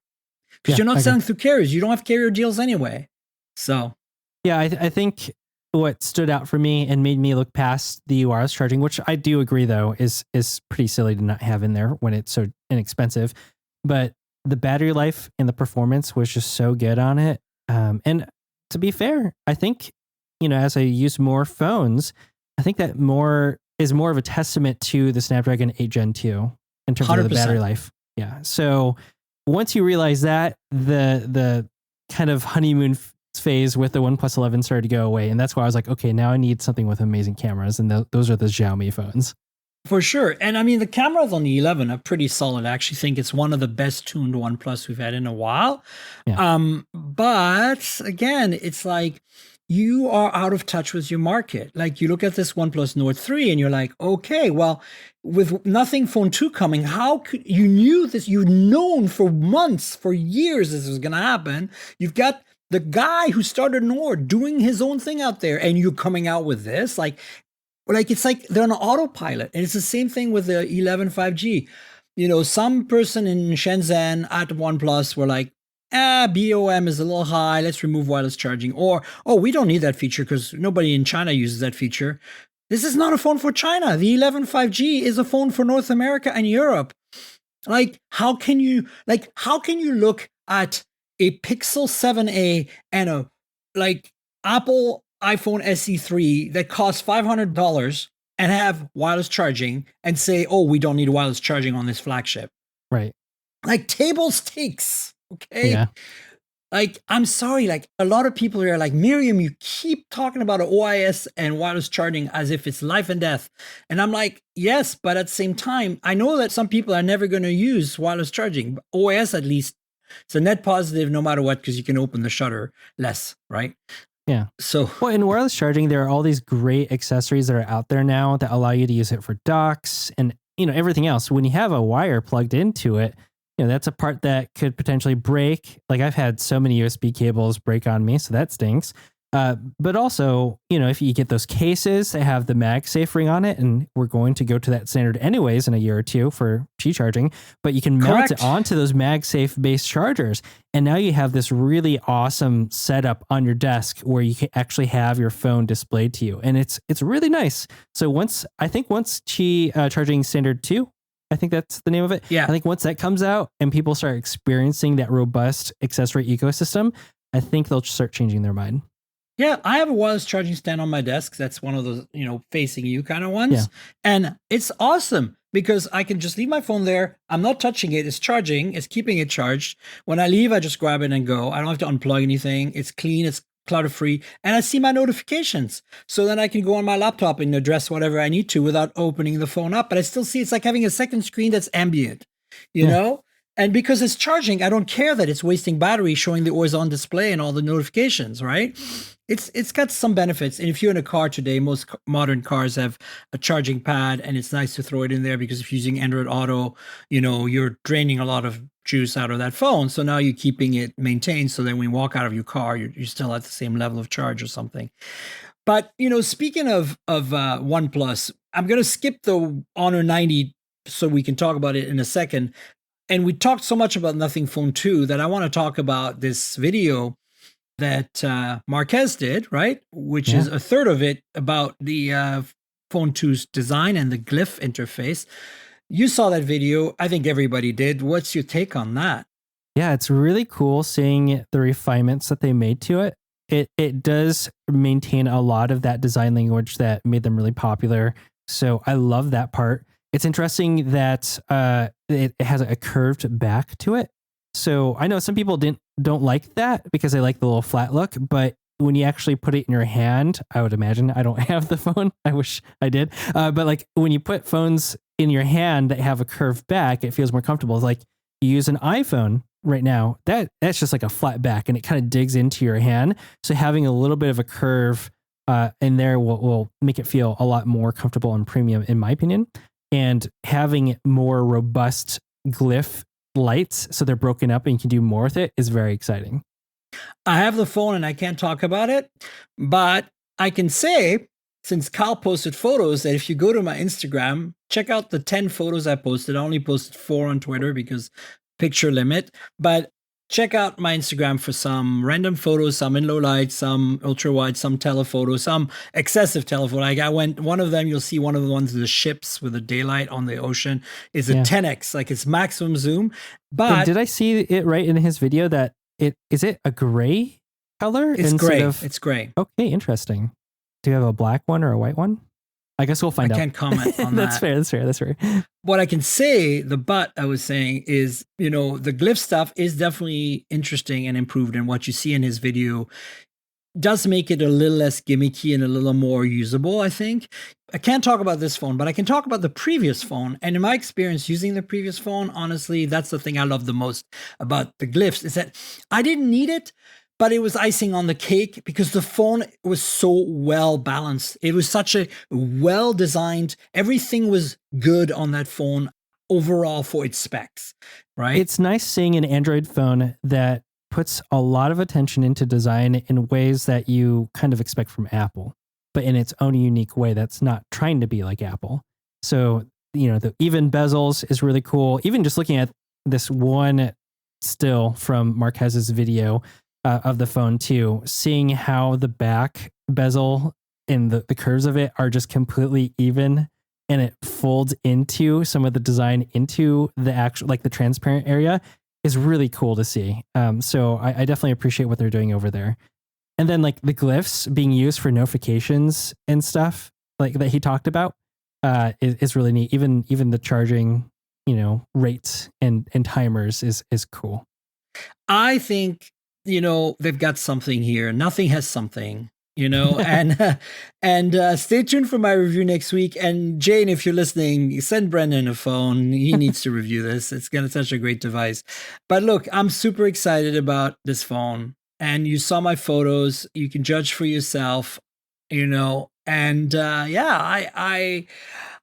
Because you're not selling through carriers. You don't have carrier deals anyway. So. Yeah, I think what stood out for me and made me look past the wireless charging, which I do agree though is pretty silly to not have in there when it's so inexpensive, but the battery life and the performance was just so good on it. And to be fair, I think, as I use more phones, I think that is more of a testament to the Snapdragon 8 Gen 2 in terms 100%. Of the battery life. Yeah. So once you realize that, the kind of honeymoon phase with the OnePlus 11 started to go away. And that's why I was like, okay, now I need something with amazing cameras. And those are the Xiaomi phones. For sure. And I mean, the cameras on the 11 are pretty solid. I actually think it's one of the best tuned OnePlus we've had in a while. Yeah. But again, it's you are out of touch with your market. You look at this OnePlus Nord 3 and you're like, okay, well, with Nothing Phone 2 coming, how could you knew this? You've known for months, for years, this was going to happen. You've got the guy who started Nord doing his own thing out there, and you're coming out with this, like it's like they're on autopilot. And it's the same thing with the 11 5G. Some person in Shenzhen at OnePlus were like, BOM is a little high, let's remove wireless charging. Or, oh, we don't need that feature because nobody in China uses that feature. This is not a phone for China. The 11 5G is a phone for North America and Europe. Like, how can you look at a Pixel 7a and a Apple iPhone SE3 that costs $500 and have wireless charging and say, oh, we don't need wireless charging on this flagship? Right. Like, table stakes. Okay. Yeah. Like, I'm sorry, like a lot of people are like, Miriam, you keep talking about OIS and wireless charging as if it's life and death. And I'm like, yes, but at the same time, I know that some people are never going to use wireless charging. OIS, at least, it's a net positive no matter what, because you can open the shutter less, right? Yeah. So, well, in wireless charging, there are all these great accessories that are out there now that allow you to use it for docks and, everything else. When you have a wire plugged into it, that's a part that could potentially break. Like, I've had so many USB cables break on me, so that stinks. But also, if you get those cases that have the MagSafe ring on it, and we're going to go to that standard anyways in a year or two for Qi charging, but you can mount it onto those MagSafe based chargers. And now you have this really awesome setup on your desk where you can actually have your phone displayed to you. And it's really nice. So once Qi charging standard 2, I think that's the name of it. Yeah. I think once that comes out and people start experiencing that robust accessory ecosystem, I think they'll start changing their mind. Yeah, I have a wireless charging stand on my desk. That's one of those, facing you kind of ones. Yeah. And it's awesome because I can just leave my phone there. I'm not touching it. It's charging. It's keeping it charged. When I leave, I just grab it and go. I don't have to unplug anything. It's clean. It's clutter free. And I see my notifications. So then I can go on my laptop and address whatever I need to without opening the phone up. But I still see it's like having a second screen that's ambient, you know? And because it's charging, I don't care that it's wasting battery showing the always on display and all the notifications, right? It's got some benefits. And if you're in a car today, most modern cars have a charging pad, and it's nice to throw it in there because if you're using Android Auto, you're draining a lot of juice out of that phone. So now you're keeping it maintained so that when you walk out of your car, you're still at the same level of charge or something. But, speaking of OnePlus, I'm going to skip the Honor 90 so we can talk about it in a second. And we talked so much about Nothing Phone 2 that I want to talk about this video that Marquez did, right? Which is a third of it about the Phone 2's design and the glyph interface. You saw that video. I think everybody did. What's your take on that? Yeah, it's really cool seeing the refinements that they made to it. It does maintain a lot of that design language that made them really popular. So I love that part. It's interesting that it has a curved back to it. So I know some people don't like that because they like the little flat look, but when you actually put it in your hand, I would imagine, I don't have the phone. I wish I did. But like when you put phones in your hand that have a curved back, it feels more comfortable. It's like you use an iPhone right now, that's just like a flat back and it kind of digs into your hand. So having a little bit of a curve in there will make it feel a lot more comfortable and premium, in my opinion. And having more robust glyph lights so they're broken up and you can do more with it is very exciting. I have the phone and I can't talk about it, but I can say, since Kyle posted photos, that if you go to my Instagram, check out the 10 photos I posted. I only posted 4 on Twitter because picture limit, but check out my Instagram for some random photos, some in low light, some ultra wide, some telephoto, some excessive telephoto. Like one of them, you'll see one of the ones, the ships with the daylight on the ocean is a 10x, like it's maximum zoom. But did I see it right in his video that is it a gray color? It's gray. It's gray. Okay, interesting. Do you have a black one or a white one? I guess we'll find out. I can't comment on that. That's fair. What I can say, but I was saying is, the glyph stuff is definitely interesting and improved. And what you see in his video does make it a little less gimmicky and a little more usable, I think. I can't talk about this phone, but I can talk about the previous phone. And in my experience using the previous phone, honestly, that's the thing I love the most about the glyphs is that I didn't need it, but it was icing on the cake because the phone was so well balanced. It was such a well designed, everything was good on that phone overall for its specs, right? It's nice seeing an Android phone that puts a lot of attention into design in ways that you kind of expect from Apple, but in its own unique way that's not trying to be like Apple. So, the even bezels is really cool. Even just looking at this one still from Marquez's video of the phone too, seeing how the back bezel and the curves of it are just completely even, and it folds into some of the design into the actual, like the transparent area, is really cool to see. So I definitely appreciate what they're doing over there. And then like the glyphs being used for notifications and stuff like that he talked about is really neat. Even the charging, rates and timers is cool. I think, they've got something here. Nothing has something, and stay tuned for my review next week. And Jane, if you're listening, send Brendan a phone. He needs to review this. It's going to such a great device. But look, I'm super excited about this phone. And you saw my photos. You can judge for yourself, and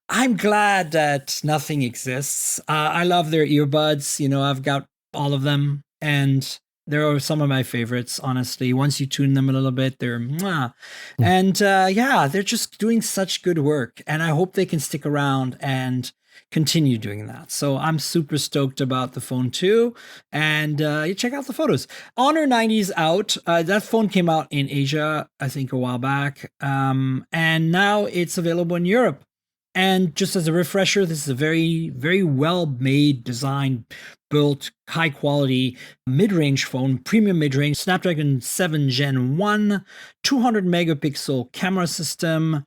I'm glad that nothing exists. I love their earbuds. I've got all of them, and they're some of my favorites, honestly. Once you tune them a little bit, they're mwah. And they're just doing such good work. And I hope they can stick around and continue doing that. So I'm super stoked about the phone too. And you check out the photos. Honor 90 is out. That phone came out in Asia, I think, a while back. And now it's available in Europe. And just as a refresher, this is a very, very well-made, designed, built, high-quality mid-range phone, premium mid-range, Snapdragon 7 Gen 1, 200-megapixel camera system.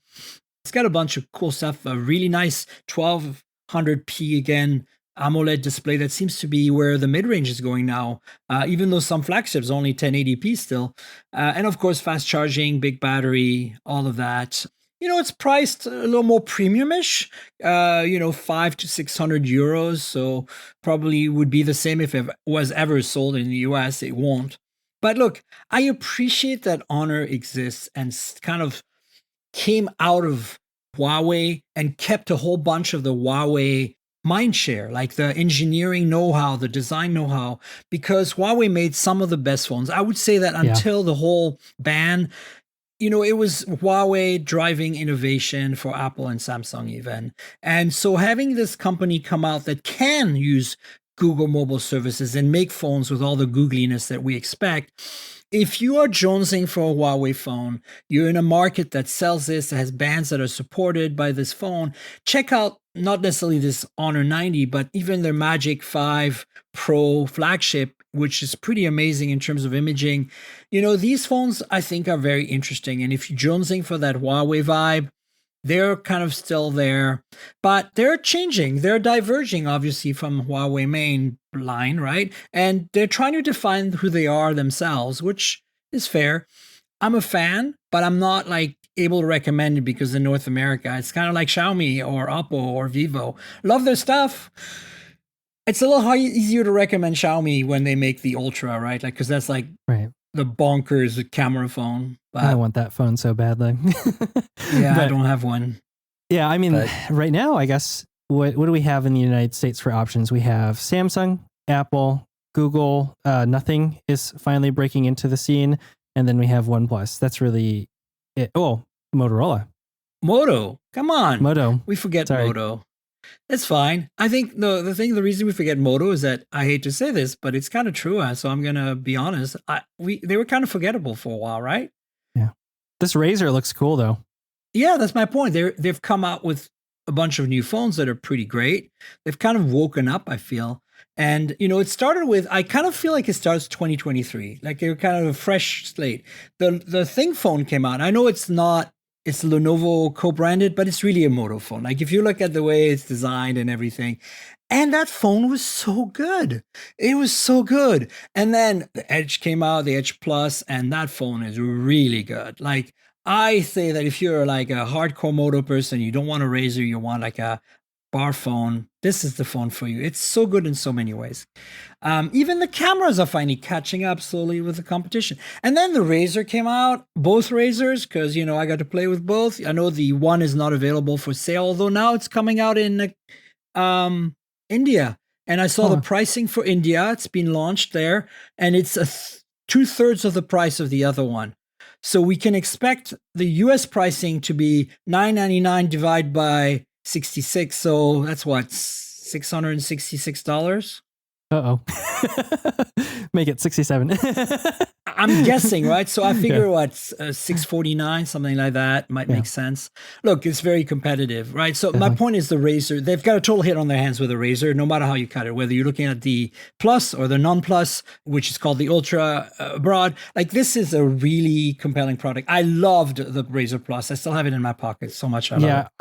It's got a bunch of cool stuff, a really nice 1200p, again, AMOLED display. That seems to be where the mid-range is going now, even though some flagships are only 1080p still. And of course, fast charging, big battery, all of that. It's priced a little more premium-ish, 500 to 600 euros. So probably would be the same if it was ever sold in the US. It won't. But look, I appreciate that Honor exists and kind of came out of Huawei and kept a whole bunch of the Huawei mindshare, like the engineering know-how, the design know-how, because Huawei made some of the best phones. I would say that until the whole ban, it was Huawei driving innovation for Apple and Samsung even. And so having this company come out that can use Google mobile services and make phones with all the googliness that we expect. If you are jonesing for a Huawei phone, you're in a market that sells this, that has bands that are supported by this phone, check out not necessarily this Honor 90, but even their Magic 5 Pro flagship, which is pretty amazing in terms of imaging. These phones I think are very interesting. And if you're jonesing for that Huawei vibe, they're kind of still there, but they're changing. They're diverging, obviously, from Huawei main line, right? And they're trying to define who they are themselves, which is fair. I'm a fan, but I'm not able to recommend it because in North America, it's kind of like Xiaomi or Oppo or Vivo. Love their stuff. It's a little easier to recommend Xiaomi when they make the Ultra, right? Because that's right. The bonkers camera phone. But I want that phone so badly. I don't have one. Yeah, I mean, right now, I guess, what do we have in the United States for options? We have Samsung, Apple, Google. Nothing is finally breaking into the scene. And then we have OnePlus. That's really it. Oh, Motorola. Moto. Come on. Moto. We forget Moto. It's fine. I think the reason we forget Moto is that I hate to say this, but it's kind of true. So I'm gonna be honest. They were kind of forgettable for a while, right? Yeah. This Razr looks cool though. Yeah, that's my point. They've come out with a bunch of new phones that are pretty great. They've kind of woken up, I feel. And it started with, I kind of feel like it starts 2023. Like they're kind of a fresh slate. The Thing phone came out. I know it's Lenovo co-branded, but it's really a Moto phone. Like if you look at the way it's designed and everything, and that phone was so good. It was so good. And then the Edge came out, the Edge Plus, and that phone is really good. Like I say that if you're like a hardcore Moto person, you don't want a Razr, you want like a bar phone, this is the phone for you. It's so good in so many ways. Even the cameras are finally catching up slowly with the competition. And then the Razr came out, both Razrs, because, I got to play with both. I know the one is not available for sale, although now it's coming out in India. And I saw the pricing for India. It's been launched there, and it's 2/3 of the price of the other one. So we can expect the US pricing to be $999 divided by 66. So that's what, $666? Uh-oh. Make it 67. I'm guessing, right? So I figure what, $649, something like that might make sense. Look, it's very competitive, right? So my point is the Razer, they've got a total hit on their hands with the Razer, no matter how you cut it, whether you're looking at the Plus or the non-Plus, which is called the Ultra Broad. Like, this is a really compelling product. I loved the Razer Plus. I still have it in my pocket so much. I love it.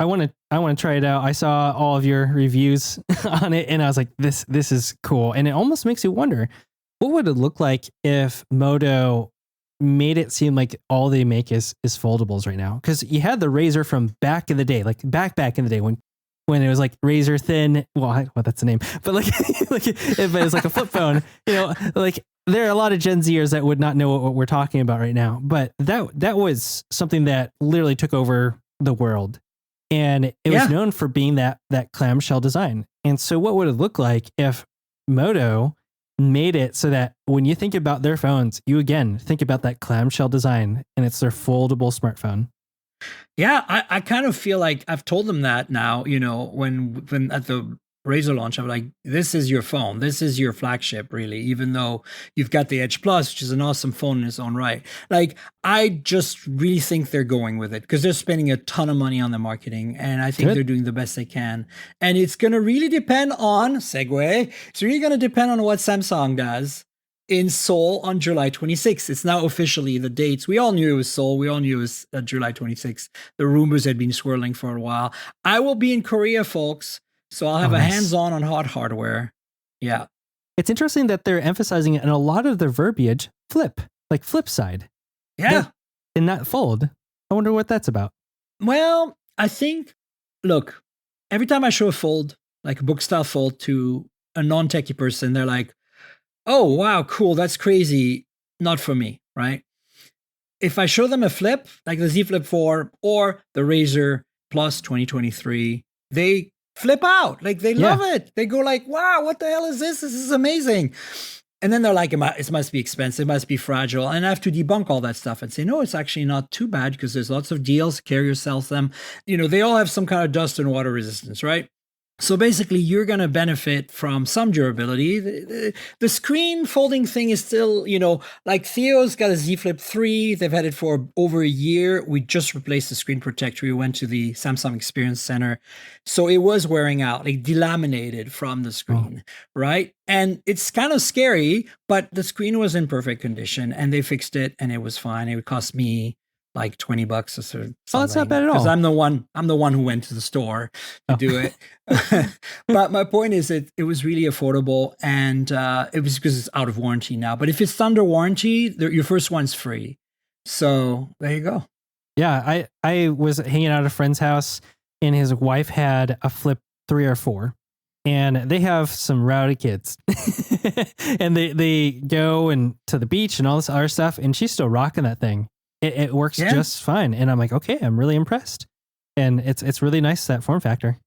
I want to try it out. I saw all of your reviews on it, and I was like, this is cool. And it almost makes you wonder, what would it look like if Moto made it seem like all they make is foldables right now? Because you had the Razer from back in the day, like back in the day when it was like Razer thin. Well, that's the name, but like if it was like a flip phone, like there are a lot of Gen Zers that would not know what we're talking about right now. But that was something that literally took over the world, and it was known for being that clamshell design. And so, what would it look like if Moto made it so that when you think about their phones, you again think about that clamshell design, and it's their foldable smartphone? Yeah, I kind of feel like I've told them that now, when at the Razer launch, I'm like, this is your phone. This is your flagship, really, even though you've got the Edge Plus, which is an awesome phone in its own right. Like, I just really think they're going with it because they're spending a ton of money on the marketing, and I think they're doing the best they can. And it's going to really depend on, segue, it's really going to depend on what Samsung does in Seoul on July 26th. It's now officially the dates. We all knew it was Seoul. We all knew it was July 26th. The rumors had been swirling for a while. I will be in Korea, folks. So I'll have a hands-on hot hardware. Yeah. It's interesting that they're emphasizing it in a lot of their verbiage, flip side. Yeah. And not fold. I wonder what that's about. Well, I think, look, every time I show a fold, like a book style fold to a non-techie person, they're like, oh, wow, cool. That's crazy. Not for me, right? If I show them a flip, like the Z Flip 4 or the Razer Plus 2023, they flip out. Like, they love it. They go like, wow, what the hell is this? This is amazing. And then they're like, it must be expensive, it must be fragile. And I have to debunk all that stuff and say, no, it's actually not too bad because there's lots of deals. Carrier sells them. They all have some kind of dust and water resistance, right? So basically, you're going to benefit from some durability. The screen folding thing is still, like Theo's got a Z Flip 3. They've had it for over a year. We just replaced the screen protector. We went to the Samsung Experience Center. So it was wearing out, like delaminated from the screen, right? And it's kind of scary, but the screen was in perfect condition and they fixed it and it was fine. It would cost me like $20 or something. Oh, that's not bad at all. Because I'm the one who went to the store to do it. But my point is it was really affordable, and it was because it's out of warranty now. But if it's under warranty, your first one's free. So there you go. Yeah, I was hanging out at a friend's house, and his wife had a Flip 3 or 4. And they have some rowdy kids. And they go to the beach and all this other stuff, and she's still rocking that thing. It works just fine. And I'm like, okay, I'm really impressed. And it's really nice, that form factor.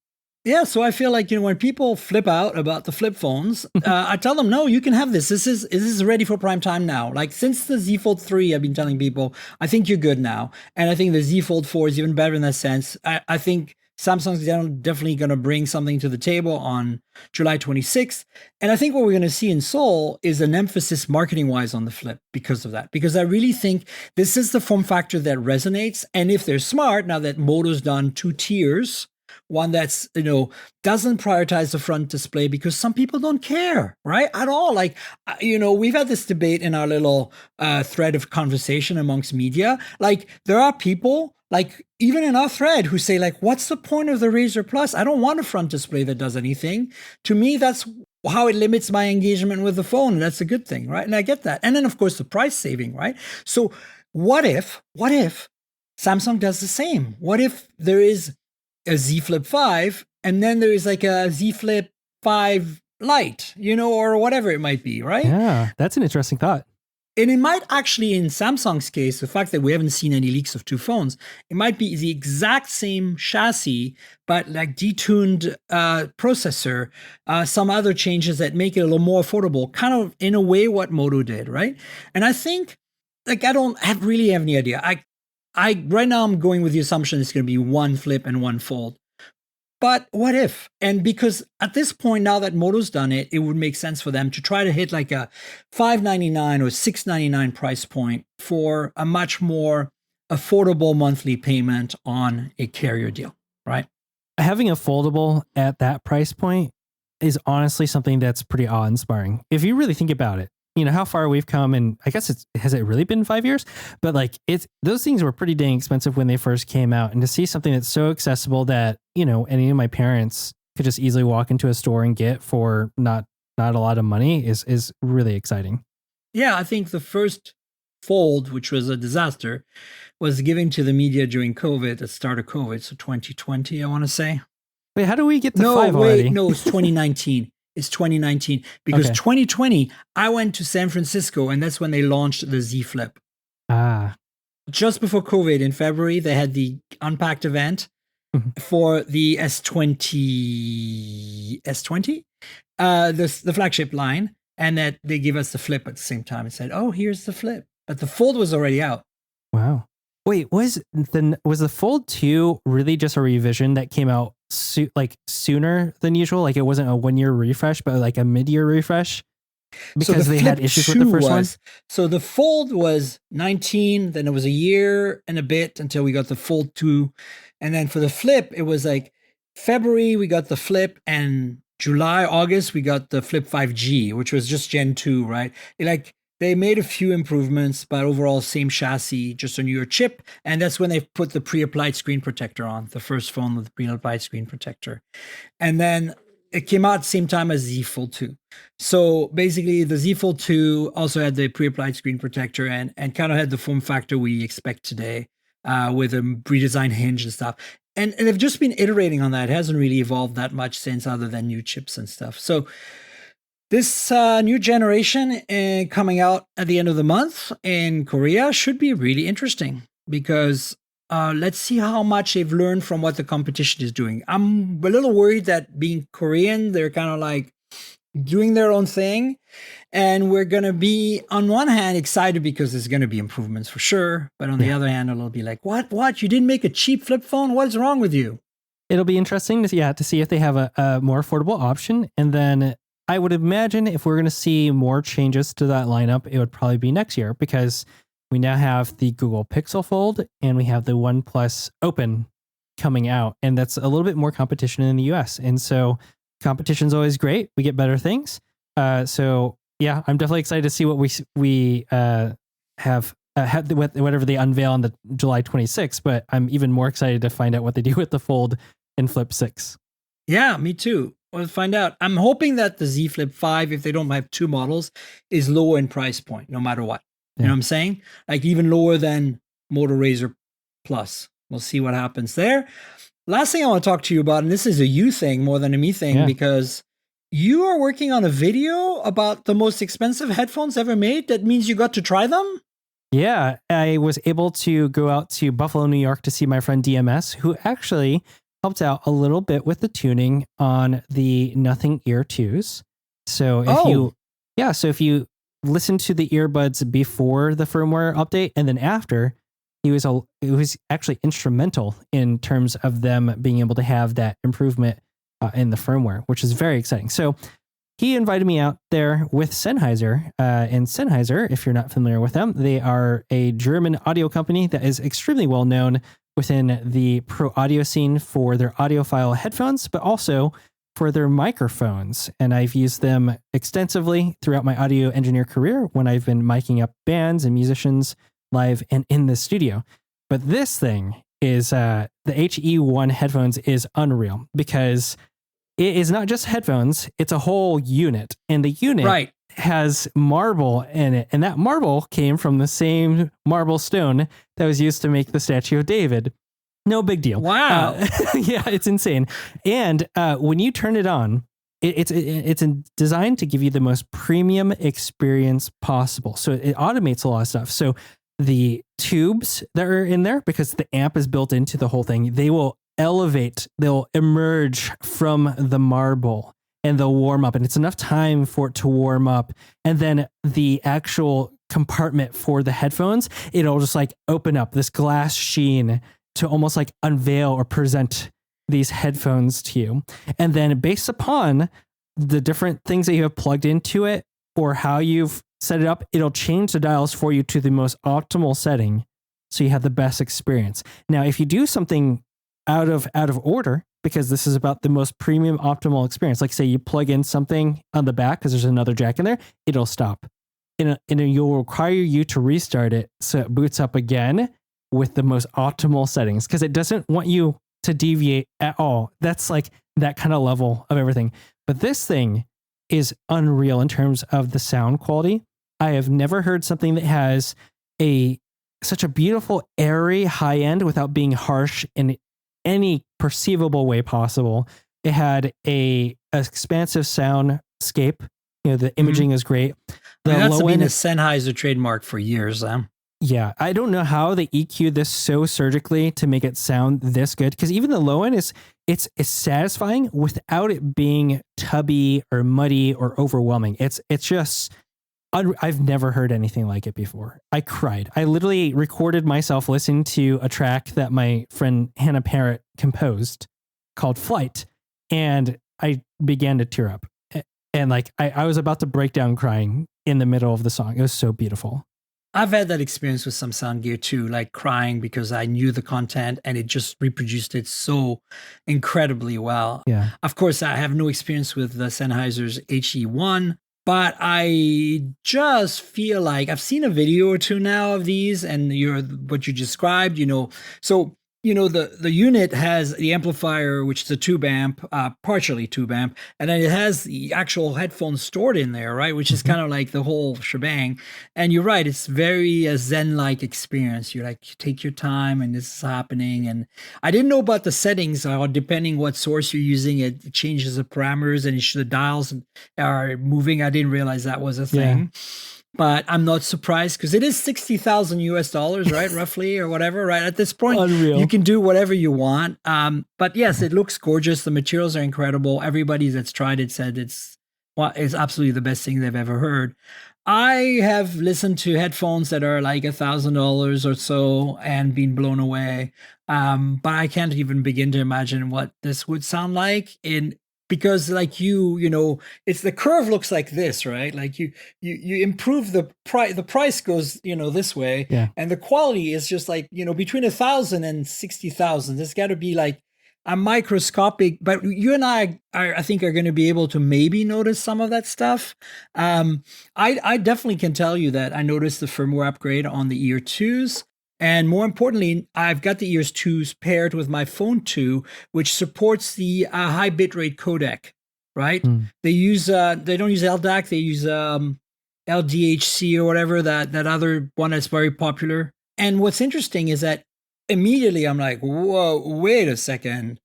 Yeah, so I feel like, when people flip out about the flip phones, I tell them, no, you can have this. This is ready for prime time now. Like, since the Z Fold 3, I've been telling people, I think you're good now. And I think the Z Fold 4 is even better in that sense. I think Samsung's definitely going to bring something to the table on July 26th. And I think what we're going to see in Seoul is an emphasis marketing-wise on the Flip because of that. Because I really think this is the form factor that resonates. And if they're smart, now that Moto's done 2 tiers, one that's, doesn't prioritize the front display because some people don't care, right? At all. Like, we've had this debate in our little thread of conversation amongst media. Like, there are people, like, even in our thread, who say, like, what's the point of the Razer Plus? I don't want a front display that does anything. To me, that's how it limits my engagement with the phone. And that's a good thing, right? And I get that. And then, of course, the price saving, right? So what if Samsung does the same? What if there is a Z Flip 5 and then there is like a Z Flip 5 Lite, or whatever it might be, right? Yeah, that's an interesting thought. And it might actually, in Samsung's case, the fact that we haven't seen any leaks of two phones, it might be the exact same chassis, but like detuned processor, some other changes that make it a little more affordable, kind of in a way what Moto did, right? And I think, like, I don't really have any idea. I right now I'm going with the assumption it's going to be one flip and one fold. But what if? And because at this point, now that Moto's done it, it would make sense for them to try to hit like a $599 or $699 price point for a much more affordable monthly payment on a carrier deal, right? Having a foldable at that price point is honestly something that's pretty awe-inspiring. If you really think about it, you know, how far we've come, and I guess has it really been 5 years? But like those things were pretty dang expensive when they first came out. And to see something that's so accessible that, you know, any of my parents could just easily walk into a store and get for not a lot of money is really exciting. Yeah, I think the first fold, which was a disaster, was given to the media during COVID, at the start of COVID. So 2020, I want to say. Wait, how do we get to 5 already? No, it's 2019. It's 2019 because 2020, I went to San Francisco and that's when they launched the Z Flip. Just before COVID in February, they had the Unpacked event for the S20, the flagship line, and that they give us the Flip at the same time and said, "Oh, here's the Flip," but the Fold was already out. Wow. Wait, was the Fold 2 really just a revision that came out sooner than usual? Like it wasn't a 1 year refresh, but like a mid-year refresh because they had issues with the first one? So the Fold was 19, then it was a year and a bit until we got the Fold 2. And then for the Flip, it was like February, we got the Flip, and July, August, we got the Flip 5G, which was just Gen 2, right? They made a few improvements, but overall same chassis, just a newer chip. And that's when they put the pre-applied screen protector on, the first phone with the pre-applied screen protector. And then it came out at the same time as Z Fold 2. So basically the Z Fold 2 also had the pre-applied screen protector and kind of had the form factor we expect today with a redesigned hinge and stuff. And they've just been iterating on that. It hasn't really evolved that much since, other than new chips and stuff. So this new generation coming out at the end of the month in Korea should be really interesting because let's see how much they've learned from what the competition is doing. I'm a little worried that being Korean, they're kind of like doing their own thing. And we're going to be, on one hand, excited because there's going to be improvements for sure. But on the other hand, it'll be like, what? You didn't make a cheap flip phone? What is wrong with you? It'll be interesting to see if they have a more affordable option. And then I would imagine if we're going to see more changes to that lineup, it would probably be next year because we now have the Google Pixel Fold and we have the OnePlus Open coming out. And that's a little bit more competition in the US. And so competition's always great. We get better things. So yeah, I'm definitely excited to see what we have whatever they unveil on the July 26th. But I'm even more excited to find out what they do with the Fold and Flip 6. Yeah, me too. We'll find out. I'm hoping that the Z Flip 5, if they don't have two models, is lower in price point, no matter what. You know what I'm saying? Like even lower than Moto Razr Plus. We'll see what happens there. Last thing I want to talk to you about, and this is a you thing more than a me thing, because you are working on a video about the most expensive headphones ever made. That means you got to try them? Yeah, I was able to go out to Buffalo, New York to see my friend DMS, who actually helped out a little bit with the tuning on the Nothing Ear 2s. So if you listen to the earbuds before the firmware update and then after, it was actually instrumental in terms of them being able to have that improvement in the firmware, which is very exciting. So he invited me out there with Sennheiser. And Sennheiser, if you're not familiar with them, they are a German audio company that is extremely well known within the pro audio scene for their audiophile headphones, but also for their microphones. And I've used them extensively throughout my audio engineer career when I've been miking up bands and musicians live and in the studio. But this thing is, the HE1 headphones is unreal because it is not just headphones, it's a whole unit. And the unit has marble in it. And that marble came from the same marble stone that was used to make the statue of David. No big deal. Wow. Yeah, it's insane. And when you turn it on, it's designed to give you the most premium experience possible. So it automates a lot of stuff. So the tubes that are in there, because the amp is built into the whole thing, they will elevate, they'll emerge from the marble and they'll warm up, and it's enough time for it to warm up. And then the actual compartment for the headphones, it'll just like open up this glass sheen to almost like unveil or present these headphones to you. And then based upon the different things that you have plugged into it or how you've set it up, it'll change the dials for you to the most optimal setting so you have the best experience. Now, if you do something out of order, because this is about the most premium optimal experience, like say you plug in something on the back because there's another jack in there, it'll stop. And it'll require you to restart it so it boots up again with the most optimal settings, because it doesn't want you to deviate at all. That's like that kind of level of everything. But this thing is unreal in terms of the sound quality. I have never heard something that has such a beautiful, airy high end without being harsh in any perceivable way possible. It had a expansive soundscape. The imaging is great. That's been a Sennheiser trademark for years. Yeah, I don't know how they EQ this so surgically to make it sound this good, because even the low end it's satisfying without it being tubby or muddy or overwhelming. It's just I've never heard anything like it before. I cried. I literally recorded myself listening to a track that my friend Hannah Parrott composed called Flight, and I began to tear up. And like I was about to break down crying in the middle of the song. It was so beautiful. I've had that experience with some sound gear too, like crying because I knew the content and it just reproduced it so incredibly well. Yeah. Of course, I have no experience with the Sennheiser's HE1, but I just feel like I've seen a video or two now of these, and what you described, so the unit has the amplifier, which is a tube amp, partially tube amp, and then it has the actual headphones stored in there, right? Which is kind of like the whole shebang. And you're right, it's very a Zen-like experience. You take your time, and this is happening. And I didn't know about the settings, depending what source you're using, it changes the parameters and the dials are moving. I didn't realize that was a thing. Yeah. But I'm not surprised because it is $60,000 right? Roughly, or whatever, right? At this point, Unreal. You can do whatever you want. But yes, it looks gorgeous. The materials are incredible. Everybody that's tried it said it's absolutely the best thing they've ever heard. I have listened to headphones that are like $1,000 or so and been blown away. But I can't even begin to imagine what this would sound like because like it's the curve looks like this, right? Like you improve the price goes, this way. Yeah. And the quality is just like, between 1,000 and 60,000. There's got to be like a microscopic, but you and I think are going to be able to maybe notice some of that stuff. I definitely can tell you that I noticed the firmware upgrade on the Ear 2s. And more importantly, I've got the Ears 2s paired with my phone 2, which supports the high bitrate codec, right? They don't use LDAC, they use LDHC or whatever, that other one that's very popular. And what's interesting is that immediately I'm like, whoa, wait a second.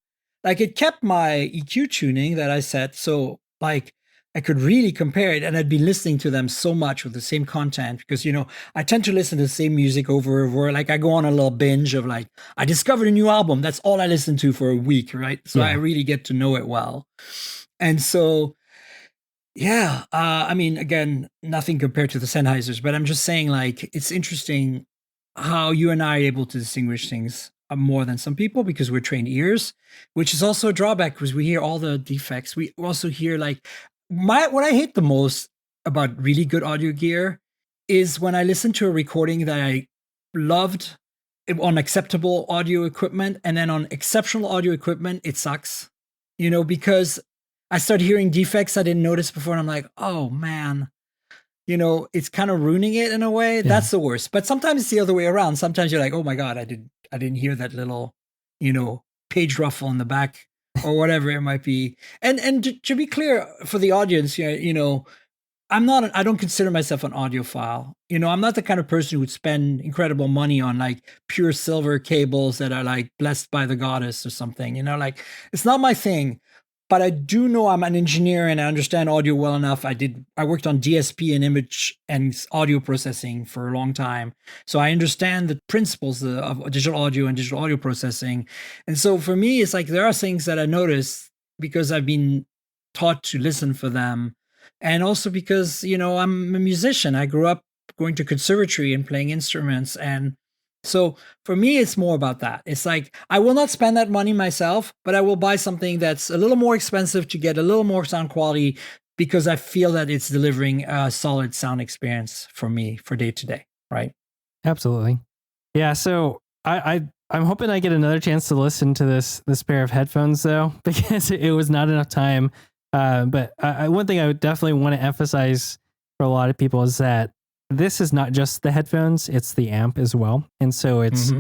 Like it kept my EQ tuning that I set, so like I could really compare it, and I'd been listening to them so much with the same content because, I tend to listen to the same music over and over. Like I go on a little binge of like, I discovered a new album. That's all I listen to for a week, right? So I really get to know it well. And so, yeah, I mean, again, nothing compared to the Sennheisers, but I'm just saying like, it's interesting how you and I are able to distinguish things more than some people because we're trained ears, which is also a drawback because we hear all the defects. We also hear like, what I hate the most about really good audio gear is when I listen to a recording that I loved on acceptable audio equipment, and then on exceptional audio equipment, it sucks, because I start hearing defects I didn't notice before, and I'm like, oh man, it's kind of ruining it in a way. Yeah. That's the worst. But sometimes it's the other way around. Sometimes you're like, oh my God, I didn't hear that little, page ruffle in the back. Or whatever it might be. And to be clear for the audience, I don't consider myself an audiophile. I'm not the kind of person who would spend incredible money on like pure silver cables that are like blessed by the goddess or something, like it's not my thing. but I do know I'm an engineer and I understand audio well enough. I worked on DSP and image and audio processing for a long time. So I understand the principles of digital audio and digital audio processing. And so for me, it's like there are things that I notice because I've been taught to listen for them. And also because, I'm a musician. I grew up going to conservatory and playing instruments. And so for me, it's more about that. It's like, I will not spend that money myself, but I will buy something that's a little more expensive to get a little more sound quality because I feel that it's delivering a solid sound experience for me for day to day. Right. Absolutely. Yeah. So I'm hoping I get another chance to listen to this pair of headphones though, because it was not enough time. But one thing I would definitely want to emphasize for a lot of people is that this is not just the headphones, it's the amp as well. And so it's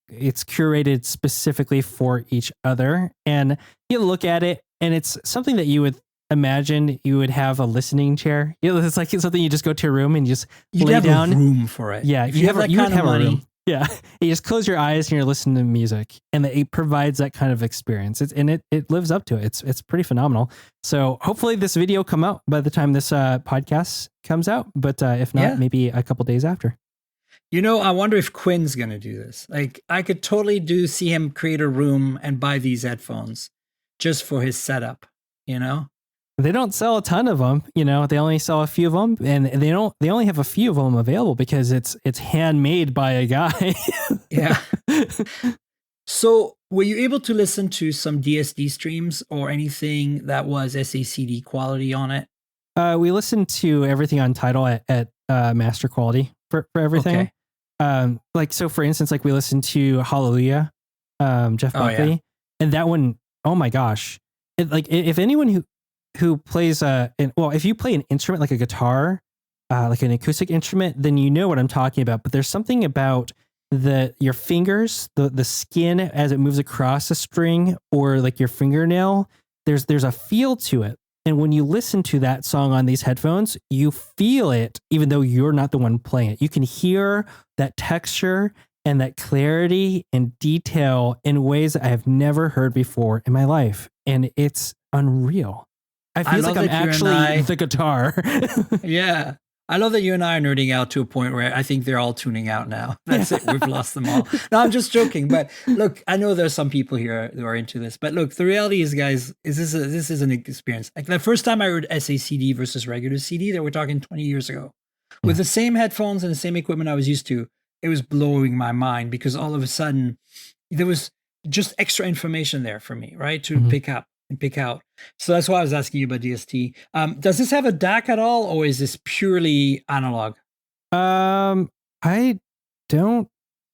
curated specifically for each other. And you look at it and it's something that you would imagine you would have a listening chair. It's like something you just go to a room and just lay down. A room for it. Yeah, if you have that kind of money. Yeah, you just close your eyes and you're listening to music, and it provides that kind of experience. It lives up to it. It's pretty phenomenal. So hopefully this video come out by the time this podcast comes out. But if not, maybe a couple days after. I wonder if Quinn's gonna do this. Like, I could totally see him create a room and buy these headphones just for his setup. They don't sell a ton of them, they only sell a few of them, and they only have a few of them available because it's handmade by a guy. Yeah. So were you able to listen to some DSD streams or anything that was SACD quality on it? We listened to everything on Tidal at master quality for everything. Okay. So for instance, we listened to Hallelujah, Jeff Buckley, and that one, oh my gosh. If anyone who plays if you play an instrument like a guitar, like an acoustic instrument, then you know what I'm talking about. But there's something about your fingers, the skin as it moves across a string, or like your fingernail. There's a feel to it, and when you listen to that song on these headphones, you feel it, even though you're not the one playing it. You can hear that texture and that clarity and detail in ways that I have never heard before in my life, and it's unreal. I feel like I'm actually the guitar. Yeah. I love that you and I are nerding out to a point where I think they're all tuning out now. That's it. We've lost them all. No, I'm just joking. But look, I know there's some people here who are into this. But look, the reality is, guys, this is an experience. Like the first time I heard SACD versus regular CD, that we're talking 20 years ago. With the same headphones and the same equipment I was used to, it was blowing my mind because all of a sudden there was just extra information there for me, right? To pick up and pick out. So that's why I was asking you about DST. Does this have a DAC at all, or is this purely analog? I don't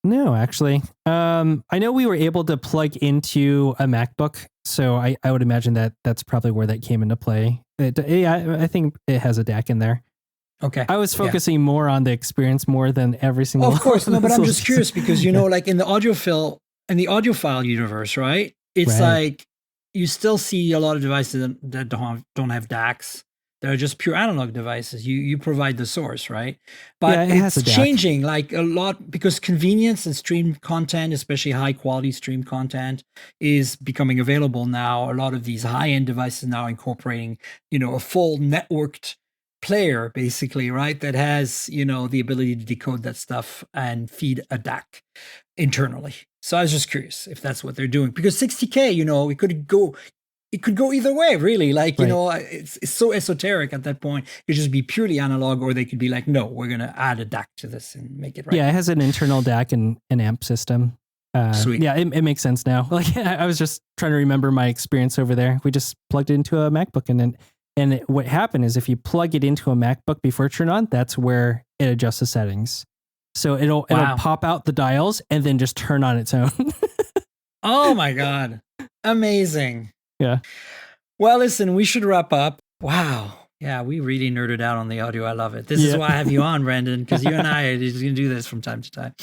know, actually. I know we were able to plug into a MacBook, so I would imagine that's probably where that came into play. I think it has a DAC in there. Okay. I was focusing more on the experience more than every single. Of course, no, but I'm just curious because like in the audiophile universe, right? It's like you still see a lot of devices that don't have DACs. They're just pure analog devices. You provide the source, right? But it's changing like a lot because convenience and stream content, especially high quality stream content, is becoming available now. A lot of these high end devices now incorporating, a full networked player, basically, right? That has, the ability to decode that stuff and feed a DAC internally. So I was just curious if that's what they're doing because 60K, it could go either way, really. Like, it's so esoteric at that point. It could just be purely analog, or they could be like, no, we're going to add a DAC to this and make it right. Yeah, it has an internal DAC and an amp system. Sweet. Yeah, it makes sense now. Like, I was just trying to remember my experience over there. We just plugged it into a MacBook, and what happened is if you plug it into a MacBook before it turn on, that's where it adjusts the settings. So it'll pop out the dials and then just turn on its own. Oh my God. Amazing. Yeah. Well, listen, we should wrap up. Wow. Yeah, we really nerded out on the audio. I love it. This is why I have you on, Brandon, because you and I are just going to do this from time to time.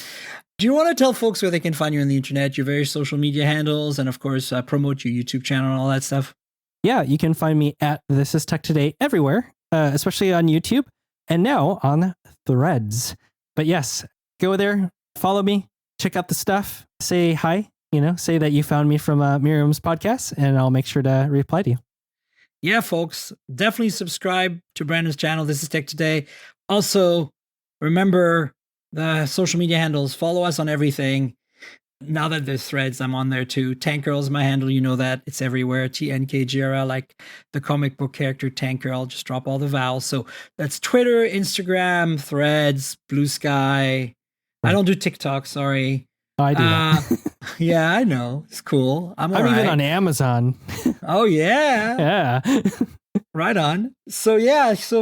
Do you want to tell folks where they can find you on the internet, your various social media handles, and of course, promote your YouTube channel and all that stuff? Yeah, you can find me at This Is Tech Today everywhere, especially on YouTube and now on Threads. But yes, go there, follow me, check out the stuff, say hi, say that you found me from Miriam's podcast, and I'll make sure to reply to you. yeah, folks, definitely subscribe to Brandon's channel. This is Tech Today. Also, remember the social media handles. Follow us on everything. Now that there's Threads, I'm on there too. Tank Girl is my handle. You know that. It's everywhere. TNKGRL, like the comic book character Tank Girl. Just drop all the vowels. So that's Twitter, Instagram, Threads, Blue Sky. I don't do TikTok, sorry. Oh, I do that. Yeah, I know. It's cool. I'm even on Amazon. Oh, yeah. Yeah. Right on. So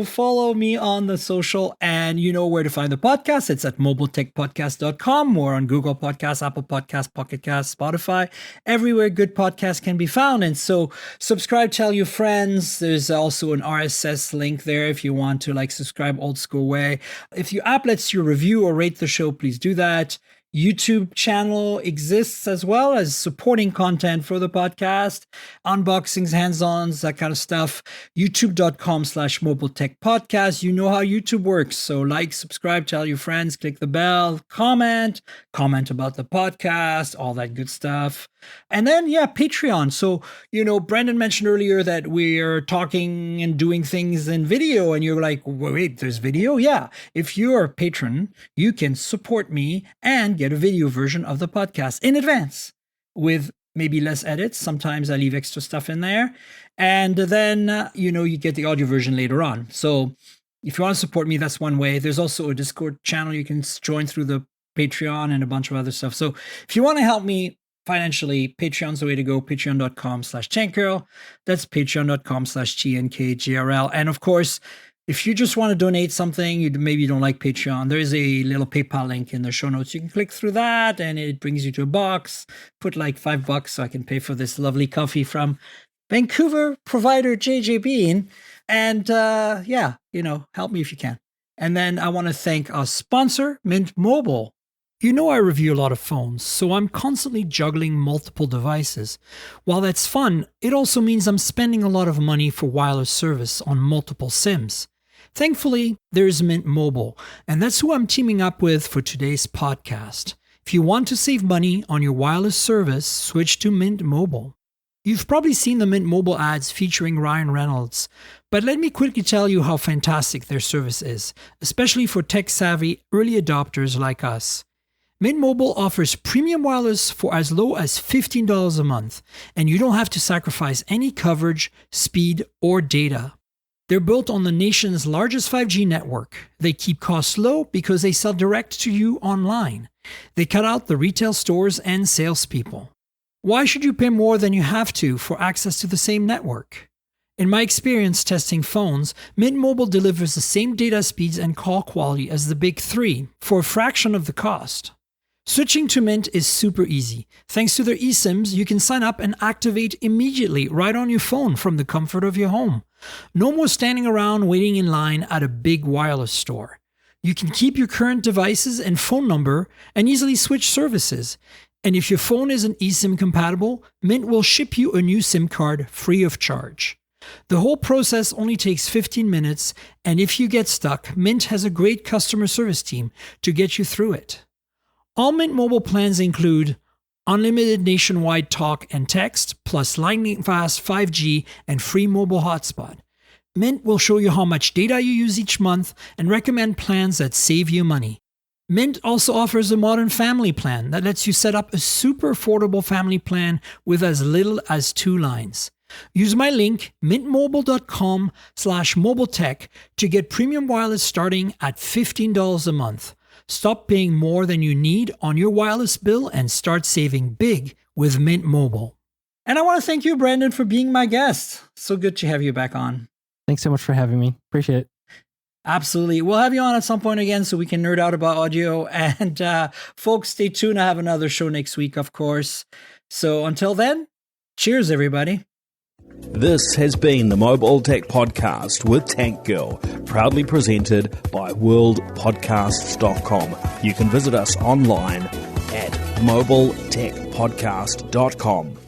follow me on the social, and you know where to find the podcast. It's at mobiletechpodcast.com or on Google Podcasts, Apple Podcasts, Pocket Casts, Spotify, everywhere good podcasts can be found. And so subscribe, tell your friends. There's also an RSS link there if you want to like subscribe old school way. If your app lets you review or rate the show, please do that. YouTube channel exists as well as supporting content for the podcast, unboxings, hands-ons, that kind of stuff. YouTube.com/mobiletechpodcast. You know how YouTube works. So like, subscribe, tell your friends, click the bell, comment about the podcast, all that good stuff. And then, yeah, Patreon. So, Brandon mentioned earlier that we're talking and doing things in video, and you're like, wait, there's video? Yeah. If you're a patron, you can support me and get a video version of the podcast in advance with maybe less edits. Sometimes I leave extra stuff in there. And then, you get the audio version later on. So if you want to support me, that's one way. There's also a Discord channel you can join through the Patreon and a bunch of other stuff. So if you want to help me financially, Patreon's the way to go. Patreon.com/TankGirl. That's Patreon.com/TNKGRL. And of course, if you just want to donate something, maybe you don't like Patreon, there is a little PayPal link in the show notes. You can click through that and it brings you to a box. Put like $5 so I can pay for this lovely coffee from Vancouver provider JJ Bean. And help me if you can. And then I want to thank our sponsor, Mint Mobile. I review a lot of phones, so I'm constantly juggling multiple devices. While that's fun, it also means I'm spending a lot of money for wireless service on multiple SIMs. Thankfully, there's Mint Mobile, and that's who I'm teaming up with for today's podcast. If you want to save money on your wireless service, switch to Mint Mobile. You've probably seen the Mint Mobile ads featuring Ryan Reynolds, but let me quickly tell you how fantastic their service is, especially for tech-savvy early adopters like us. Mint Mobile offers premium wireless for as low as $15 a month, and you don't have to sacrifice any coverage, speed, or data. They're built on the nation's largest 5G network. They keep costs low because they sell direct to you online. They cut out the retail stores and salespeople. Why should you pay more than you have to for access to the same network? In my experience testing phones, Mint Mobile delivers the same data speeds and call quality as the big three for a fraction of the cost. Switching to Mint is super easy. Thanks to their eSIMs, you can sign up and activate immediately right on your phone from the comfort of your home. No more standing around waiting in line at a big wireless store. You can keep your current devices and phone number and easily switch services. And if your phone isn't eSIM compatible, Mint will ship you a new SIM card free of charge. The whole process only takes 15 minutes, and if you get stuck, Mint has a great customer service team to get you through it. All Mint Mobile plans include unlimited nationwide talk and text, plus lightning-fast 5G and free mobile hotspot. Mint will show you how much data you use each month and recommend plans that save you money. Mint also offers a modern family plan that lets you set up a super affordable family plan with as little as 2 lines. Use my link, mintmobile.com/mobiletech, to get premium wireless starting at $15 a month. Stop paying more than you need on your wireless bill and start saving big with Mint Mobile. And I want to thank you, Brandon, for being my guest. So good to have you back on. Thanks so much for having me. Appreciate it. Absolutely. We'll have you on at some point again so we can nerd out about audio. And folks, stay tuned. I have another show next week, of course. So until then, cheers, everybody. This has been the Mobile Tech Podcast with Tank Girl, proudly presented by worldpodcasts.com. You can visit us online at mobiletechpodcast.com.